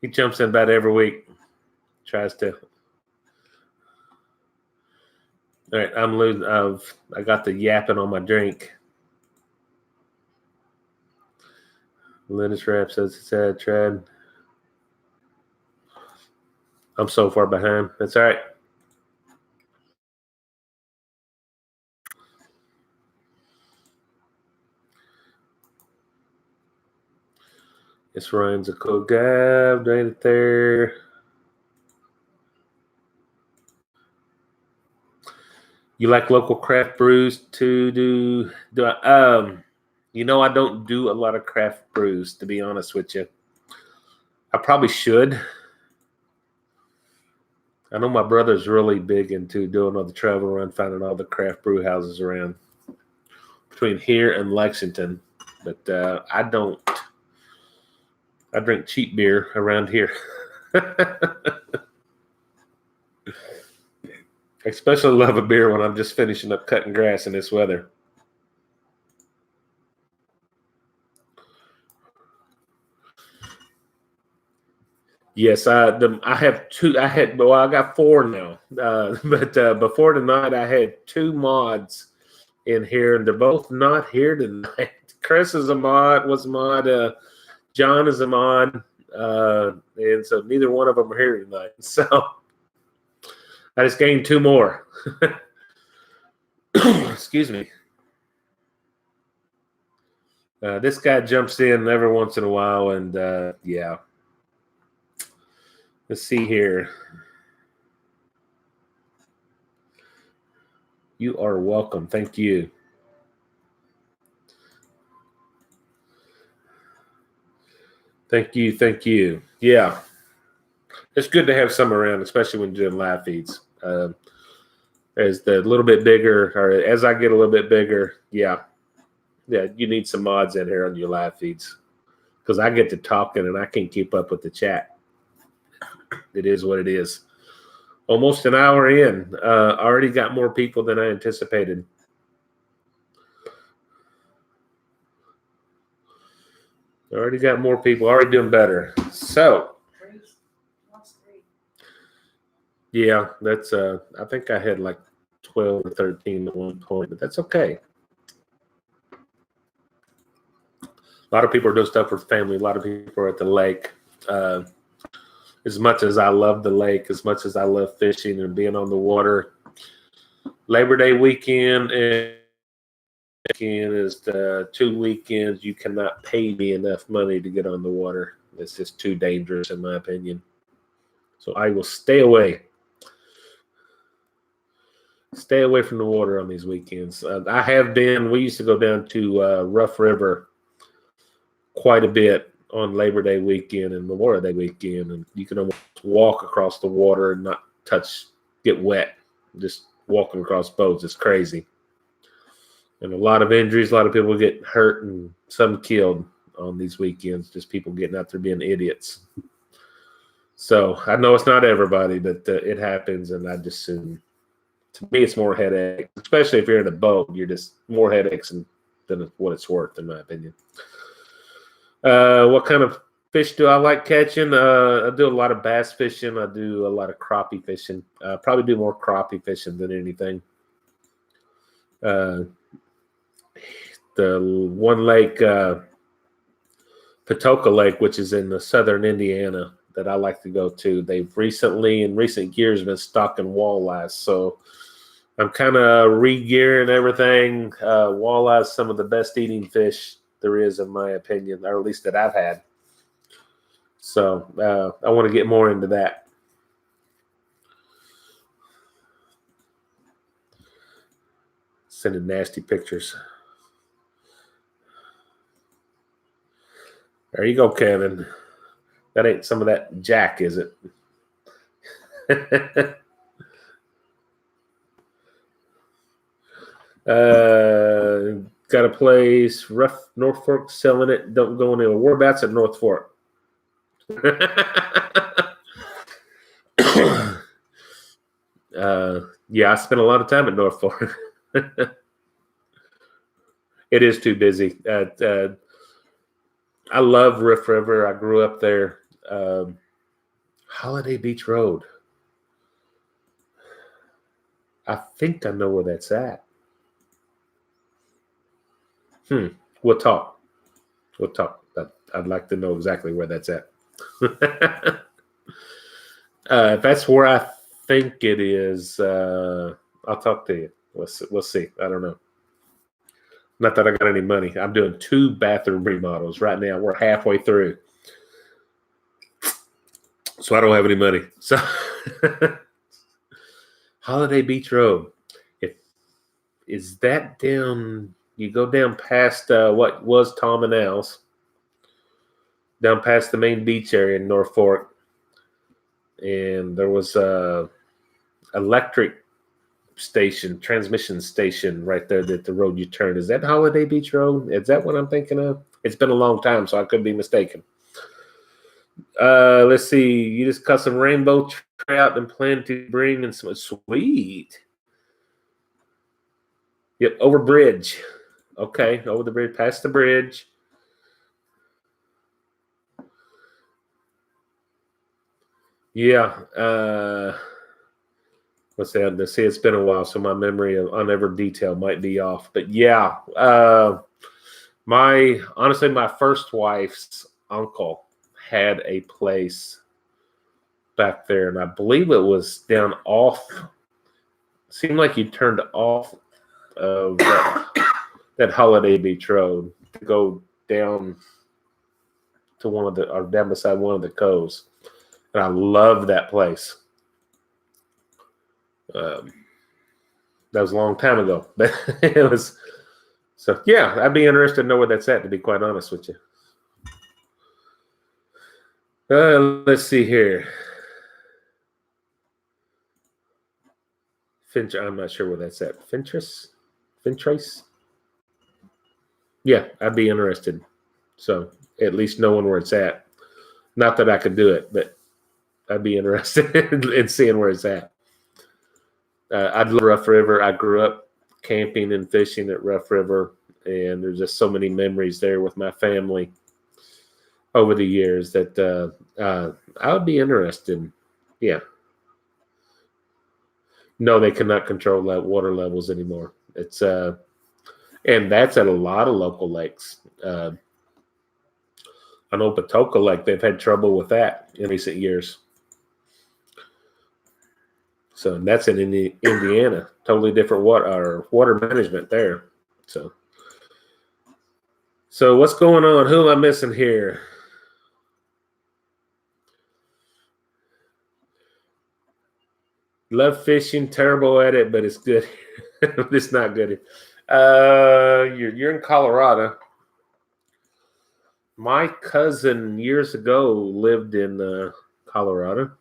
S1: He jumps in about every week. Tries to. All right, I'm losing. I got the yapping on my drink. Linus Rap says it's sad, Trad. I'm so far behind. That's all right. It's Ryan's a cool guy. Right there. You like local craft brews to do I, I don't do a lot of craft brews, to be honest with you. I probably should. I know my brother's really big into doing all the travel around, finding all the craft brew houses around between here and Lexington. But I don't. I drink cheap beer around here. I especially love a beer when I'm just finishing up cutting grass in this weather. Yes, I have two. I got four now. But before tonight, I had two mods in here, and they're both not here tonight. Chris is a mod. Was a mod. John is a mod, and so neither one of them are here tonight. So I just gained two more. Excuse me. This guy jumps in every once in a while, and yeah. Let's see here. You are welcome. Thank you. Thank you. Thank you. Yeah. It's good to have some around, especially when you're doing live feeds. As the little bit bigger, or as I get a little bit bigger, yeah, you need some mods in here on your live feeds because I get to talking and I can't keep up with the chat. It is what it is. Almost an hour in, already got more people than I anticipated. Already got more people. Already doing better. So. Yeah, that's I think I had like 12 or 13 at one point, but that's okay. A lot of people are doing stuff with family. A lot of people are at the lake. As much as I love the lake, as much as I love fishing and being on the water, Labor Day weekend and is the 2 weekends you cannot pay me enough money to get on the water. It's just too dangerous, in my opinion. So I will stay away. Stay away from the water on these weekends. I have been. We used to go down to Rough River quite a bit on Labor Day weekend and Memorial Day weekend, and you can almost walk across the water and not get wet. Just walking across boats is crazy, and a lot of injuries. A lot of people get hurt and some killed on these weekends. Just people getting out there being idiots. So I know it's not everybody, but it happens, and I just assume. To me, it's more headache, especially if you're in a boat. You're just more headaches than what it's worth, in my opinion. What kind of fish do I like catching? I do a lot of bass fishing. I do a lot of crappie fishing. Probably do more crappie fishing than anything. The one lake, Patoka Lake, which is in the southern Indiana, that I like to go to. They've in recent years, been stocking walleyes. So I'm kind of re-gearing everything. Walleye is some of the best eating fish there is, in my opinion, or at least that I've had. So I want to get more into that. Sending nasty pictures. There you go, Kevin. That ain't some of that Jack, is it? Got a place, rough North Fork, selling it. Don't go anywhere. Whereabouts at North Fork? Yeah, I spent a lot of time at North Fork. It is too busy. I love Riff River. I grew up there. Holiday Beach Road. I think I know where that's at. We'll talk. I'd like to know exactly where that's at. If that's where I think it is, I'll talk to you. We'll see. I don't know. Not that I got any money. I'm doing 2 bathroom remodels right now. We're halfway through. So I don't have any money. So Holiday Beach Road. Is that down? You go down past what was Tom and Al's, down past the main beach area in North Fork, and there was a electric station, transmission station right there that the road you turn. Is that Holiday Beach Road? Is that what I'm thinking of? It's been a long time, so I could be mistaken. Let's see. You just caught some rainbow trout and plan to bring in some sweet. Yep, over bridge. Okay, over the bridge, past the bridge. Yeah. Let's see. It's been a while, so my memory on every detail might be off. But yeah, honestly, my first wife's uncle had a place back there, and I believe it was down off. Seemed like you turned off of that Holiday Beach Road to go down to or down beside one of the coves, and I love that place. That was a long time ago, but it was. So yeah, I'd be interested to know where that's at. To be quite honest with you. Let's see here. I'm not sure where that's at. Fintrace? Yeah, I'd be interested. So at least knowing where it's at. Not that I could do it, but I'd be interested in seeing where it's at. I'd love Rough River. I grew up camping and fishing at Rough River, and there's just so many memories there with my family over the years that I would be interested. Yeah. No, they cannot control that water levels anymore. It's and that's at a lot of local lakes. I know Patoka Lake, they've had trouble with that in recent years. So that's in Indiana, totally different water management there. So what's going on? Who am I missing here? Love fishing, terrible at it, but it's good. It's not good. You're in Colorado. My cousin years ago lived in Colorado.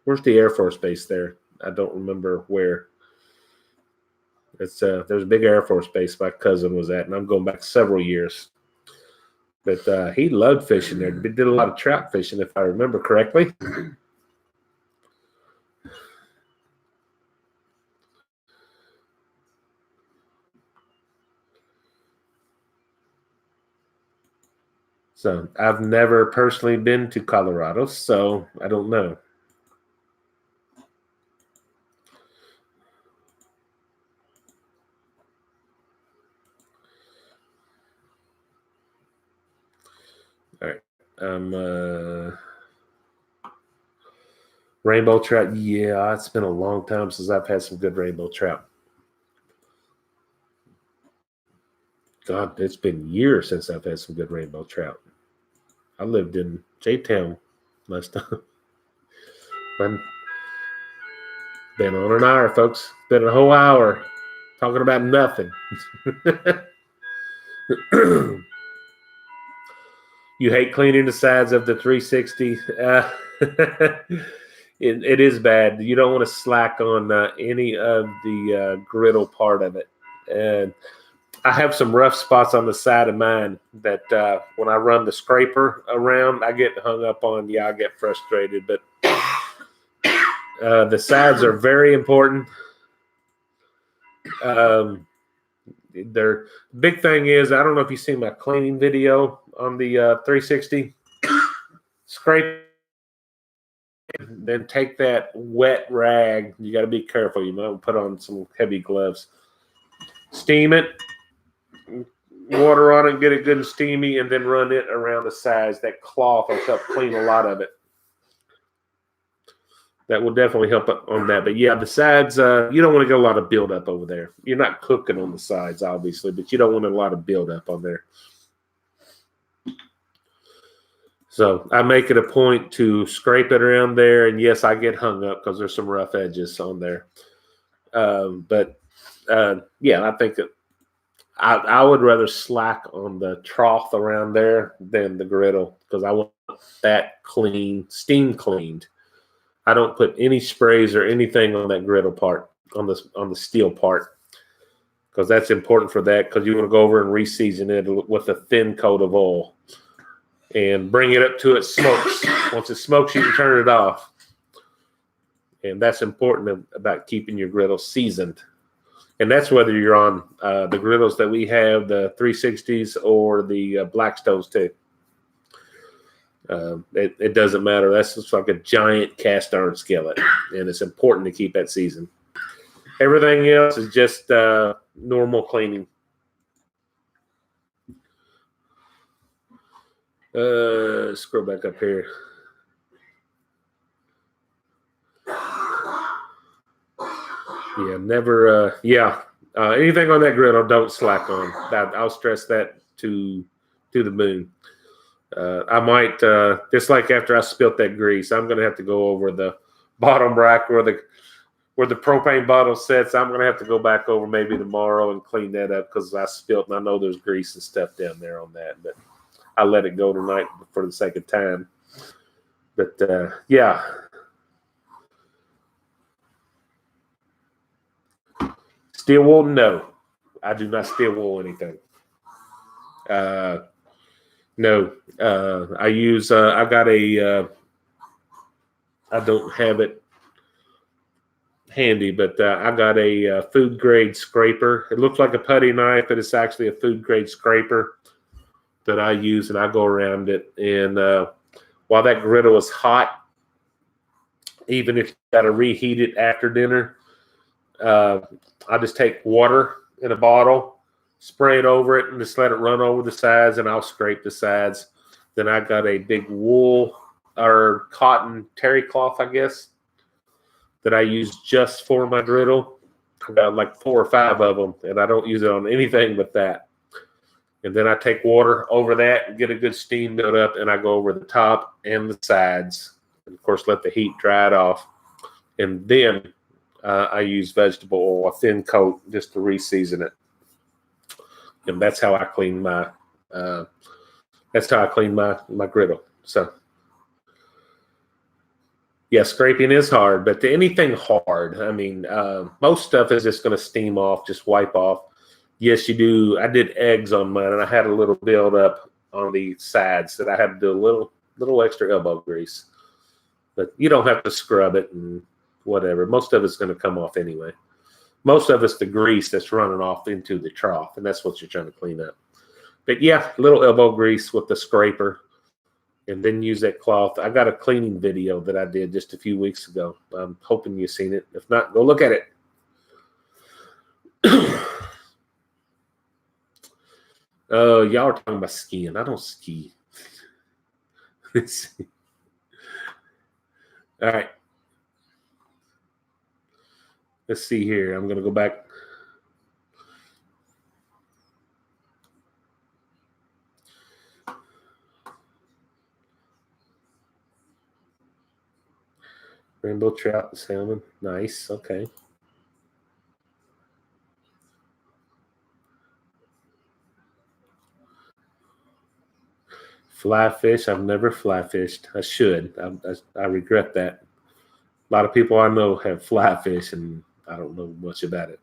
S1: Where's the Air Force Base there? I don't remember where. It's there's a big Air Force base my cousin was at, and I'm going back several years. But he loved fishing there. He did a lot of trout fishing, if I remember correctly. So I've never personally been to Colorado, so I don't know. All right. Rainbow trout. Yeah, it's been a long time since I've had some good rainbow trout. God, it's been years since I've had some good rainbow trout. I lived in J-Town last time. Been on an hour, folks. Been a whole hour talking about nothing. You hate cleaning the sides of the 360. It is bad. You don't want to slack on any of the griddle part of it. And I have some rough spots on the side of mine that when I run the scraper around, I get hung up on. Yeah, I get frustrated. But the sides are very important. The big thing is, I don't know if you've seen my cleaning video on the 360. Scrape, then take that wet rag. You got to be careful. You might put on some heavy gloves. Steam it. water on it, get it good and steamy, and then run it around the sides. That cloth will help clean a lot of it. That will definitely help on that. But yeah, the sides, you don't want to get a lot of buildup over there. You're not cooking on the sides, obviously, but you don't want a lot of buildup on there. So I make it a point to scrape it around there. And yes, I get hung up because there's some rough edges on there. Yeah, I think that I would rather slack on the trough around there than the griddle because I want that clean, steam cleaned. I don't put any sprays or anything on that griddle part, on the steel part, because that's important for that. Because you want to go over and re-season it with a thin coat of oil and bring it up to it smokes. Once it smokes, you can turn it off, and that's important about keeping your griddle seasoned. And that's whether you're on the griddles that we have, the 360s or the Blackstones too. It doesn't matter. That's just like a giant cast iron skillet, and it's important to keep that seasoned. Everything else is just normal cleaning. Scroll back up here. Yeah, never. Anything on that griddle, don't slack on. I'll stress that to the moon. I might just like after I spilt that grease, I'm going to have to go over the bottom rack where the propane bottle sits. I'm going to have to go back over maybe tomorrow and clean that up because I spilt, and I know there's grease and stuff down there on that. But I let it go tonight for the sake of time. But yeah. Steel wool? No. I do not steel wool anything. No. I use, I got a, I don't have it handy, but I got a food grade scraper. It looks like a putty knife, but it's actually a food grade scraper that I use, and I go around it. And while that griddle is hot, even if you got to reheat it after dinner, I just take water in a bottle, spray it over it, and just let it run over the sides, and I'll scrape the sides. Then I got a big wool or cotton terry cloth, I guess, that I use just for my griddle. I got like 4 or 5 of them, and I don't use it on anything but that. And then I take water over that and get a good steam build up, and I go over the top and the sides. And of course, let the heat dry it off. And then I use vegetable oil, a thin coat, just to re-season it. And that's how I clean my my griddle. So yeah, scraping is hard, but anything hard, I mean, most stuff is just going to steam off, just wipe off. Yes, you do. I did eggs on mine, and I had a little build up on the sides that I had to do a little extra elbow grease. But you don't have to scrub it and whatever. Most of it's going to come off anyway. Most of it's the grease that's running off into the trough, and that's what you're trying to clean up. But yeah, a little elbow grease with the scraper, and then use that cloth. I got a cleaning video that I did just a few weeks ago. I'm hoping you've seen it. If not, go look at it. Y'all are talking about skiing. I don't ski. Let's see. All right. Let's see here. I'm going to go back. Rainbow trout and salmon. Nice. Okay. Fly fish. I've never fly fished. I should. I regret that. A lot of people I know have fly fish, and I don't know much about it.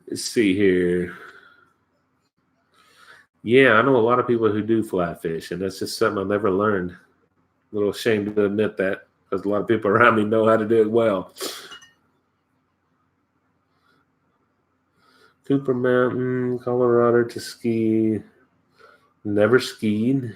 S1: Let's see here. Yeah, I know a lot of people who do fly fish, and that's just something I've never learned. A little ashamed to admit that because a lot of people around me know how to do it well. Cooper Mountain, Colorado to ski. Never skied.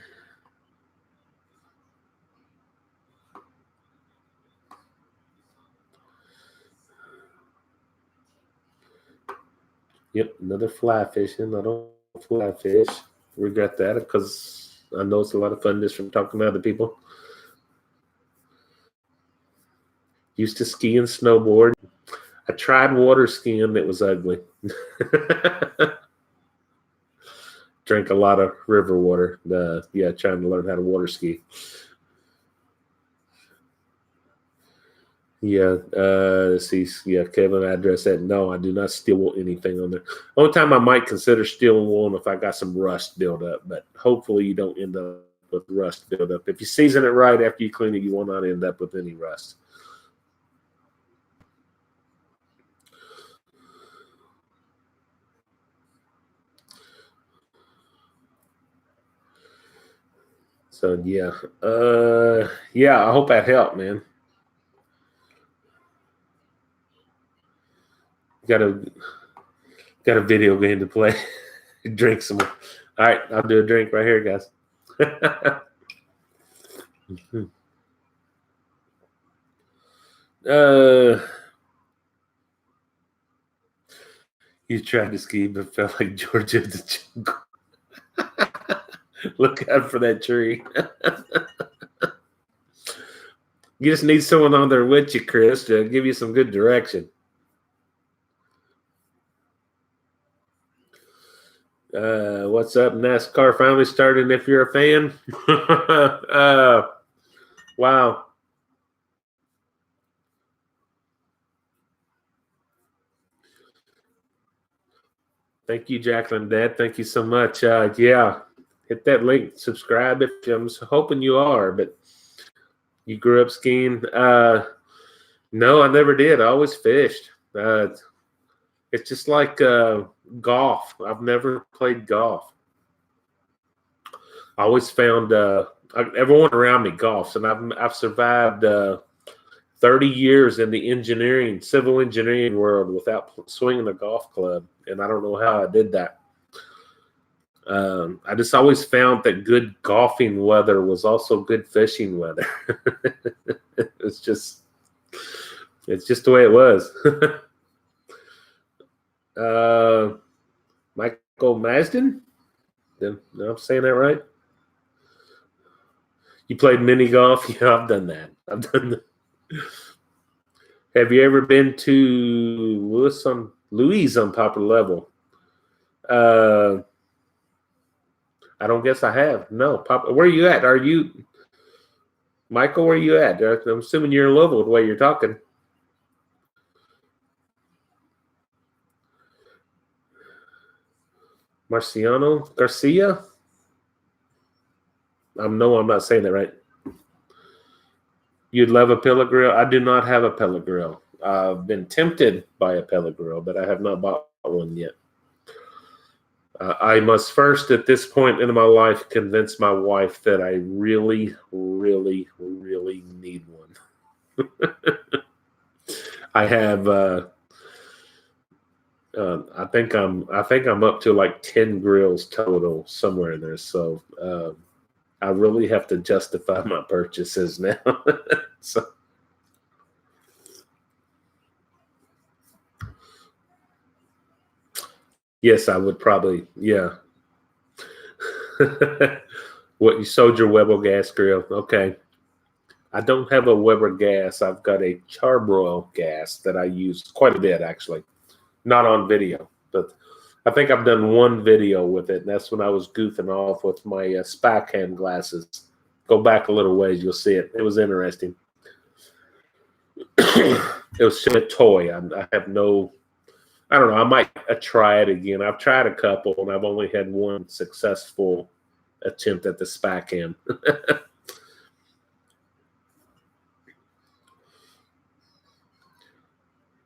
S1: Yep, another fly fishing. I don't fly fish. Regret that because I know it's a lot of fun just from talking to other people. Used to ski and snowboard. I tried water skiing. It was ugly. Drank a lot of river water. Trying to learn how to water ski. Yeah, let's see. Yeah, Kevin, I address that. No, I do not steal anything on there. Only time I might consider stealing one if I got some rust build up, but hopefully you don't end up with rust build up. If you season it right after you clean it, you will not end up with any rust. So yeah, I hope that helped, man. Got a video game to play. Drink some more. All right, I'll do a drink right here, guys. You tried to ski but felt like Georgia the jungle. Look out for that tree. You just need someone on there with you, Chris, to give you some good direction. What's up? NASCAR finally started. If you're a fan, wow. Thank you, Jacqueline. Dad, thank you so much. Yeah, hit that link, subscribe if I'm hoping you are. But you grew up skiing? No, I never did. I always fished. It's just like golf. I've never played golf. I always found everyone around me golfs, and I've survived 30 years in the civil engineering world without swinging a golf club, and I don't know how I did that. I just always found that good golfing weather was also good fishing weather. it's just the way it was. Michael Masden? No, I'm saying that right. You played mini golf? Yeah, I've done that. Have you ever been to Louise on Poplar Level? I don't guess I have. No, where are you at? Are you, Michael? Where are you at? I'm assuming you're in Louisville the way you're talking. Marciano Garcia? I'm not saying that right. You'd love a pellet grill? I do not have a pellet grill. I've been tempted by a pellet grill, but I have not bought one yet. I must first, at this point in my life, convince my wife that I really, really, really need one. I have. I think I'm up to like 10 grills total somewhere in there. So I really have to justify my purchases now. So. Yes, I would probably, yeah. What, you sold your Weber gas grill? Okay. I don't have a Weber gas. I've got a char-broil gas that I use quite a bit, actually. Not on video, but I think I've done one video with it, and that's when I was goofing off with my spy cam glasses. Go back a little ways, you'll see it. It was interesting. It was a toy. I have no. I don't know. I might try it again. I've tried a couple, and I've only had one successful attempt at the spy cam.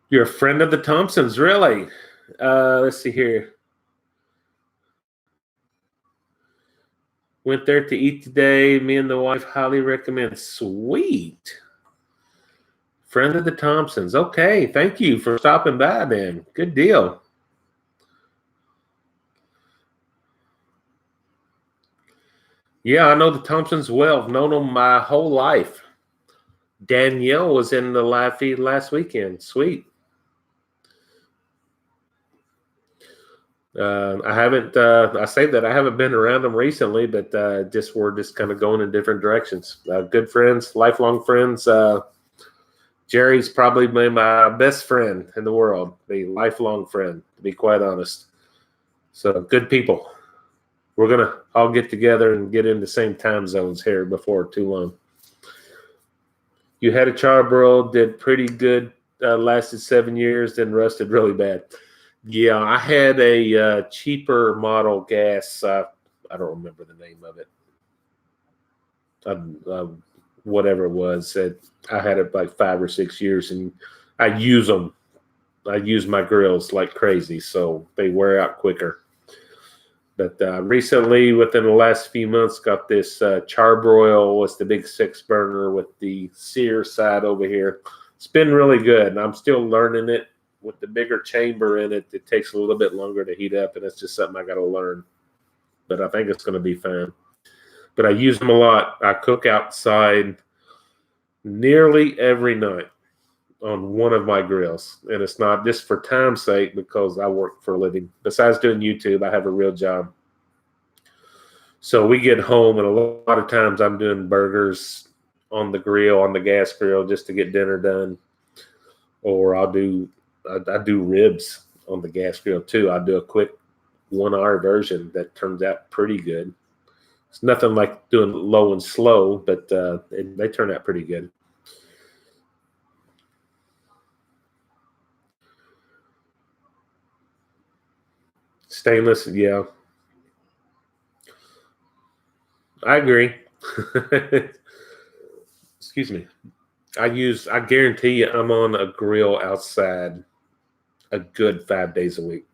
S1: You're a friend of the Thompsons, really? Let's see here. Went there to eat today. Me and the wife highly recommend. Sweet. Friend of the Thompsons. Okay. Thank you for stopping by, man. Good deal. Yeah, I know the Thompsons well. I've known them my whole life. Danielle was in the live feed last weekend. Sweet. I haven't. I say that I haven't been around them recently, but we're just kind of going in different directions. Good friends, lifelong friends. Jerry's probably been my best friend in the world, a lifelong friend, to be quite honest. So good people. We're gonna all get together and get in the same time zones here before too long. You had a charbroil, did pretty good, lasted 7 years, then rusted really bad. Yeah, I had a cheaper model gas. I don't remember the name of it. Whatever it was. I had it like 5 or 6 years, and I use them. I use my grills like crazy, so they wear out quicker. But recently, within the last few months, got this charbroil. It's the big 6-burner with the sear side over here. It's been really good, and I'm still learning it. With the bigger chamber in it, it takes a little bit longer to heat up, and it's just something I got to learn. But I think it's going to be fine. But I use them a lot. I cook outside nearly every night on one of my grills. And it's not just for time's sake because I work for a living. Besides doing YouTube, I have a real job. So we get home, and a lot of times I'm doing burgers on the grill, on the gas grill, just to get dinner done. Or I do ribs on the gas grill too. I do a quick 1-hour version that turns out pretty good. It's nothing like doing low and slow, but they turn out pretty good. Stainless, yeah. I agree. Excuse me. I guarantee you I'm on a grill outside a good 5 days a week.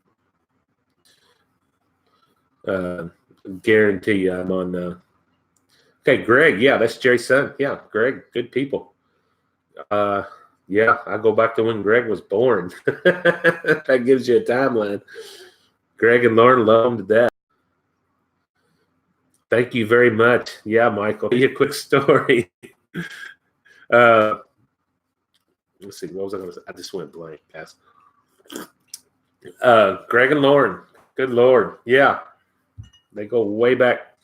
S1: Guarantee you I'm on. Okay, Greg. Yeah, that's Jerry's son. Yeah, Greg. Good people. Yeah, I go back to when Greg was born. That gives you a timeline. Greg and Lauren love him to death. Thank you very much. Yeah, Michael. Be a quick story. Let's see. What was I going to say? I just went blank, guys. Greg and Lauren. Good Lord. Yeah. They go way back.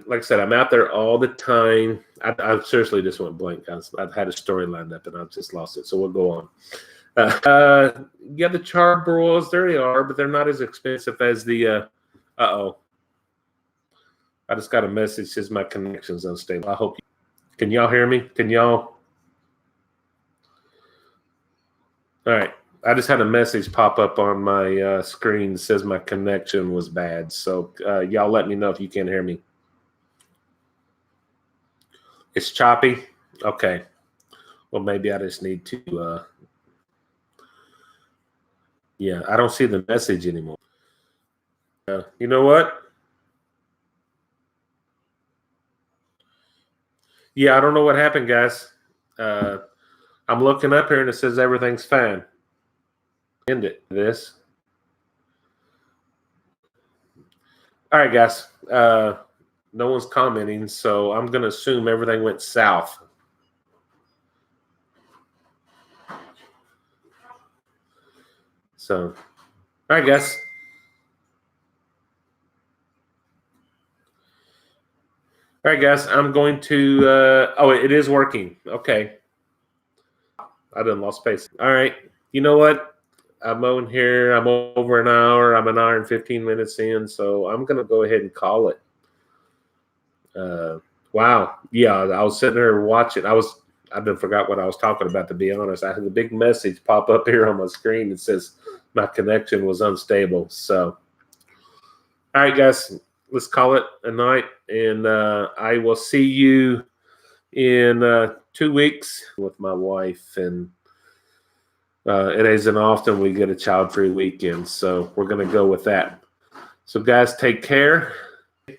S1: Like I said, I'm out there all the time. I seriously just went blank, guys. I've had a story lined up and I've just lost it. So we'll go on. Yeah, the charbroils, there they are, but they're not as expensive as the. I just got a message that says my connection's unstable. I hope can y'all hear me? Can y'all? All right. I just had a message pop up on my screen that says my connection was bad. So y'all let me know if you can't hear me. It's choppy? Okay. Well, maybe I just need to yeah, I don't see the message anymore. You know what? Yeah, I don't know what happened, guys. I'm looking up here and it says everything's fine. End it. This. All right, guys. No one's commenting, so I'm going to assume everything went south. So, all right, guys. All right, guys. I'm going to. Oh, it is working. Okay. I done lost space. All right. You know what? I'm on here. I'm over an hour. I'm an hour and 15 minutes in, so I'm going to go ahead and call it. Wow. Yeah, I was sitting there watching. I done forgot what I was talking about, to be honest. I had a big message pop up here on my screen that says my connection was unstable. So, all right, guys, let's call it a night, and I will see you in 2 weeks with my wife, and it isn't often we get a child-free weekend, so we're going to go with that. So, guys, take care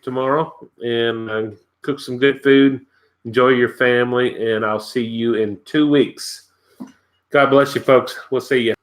S1: tomorrow, and cook some good food. Enjoy your family, and I'll see you in 2 weeks. God bless you, folks. We'll see you.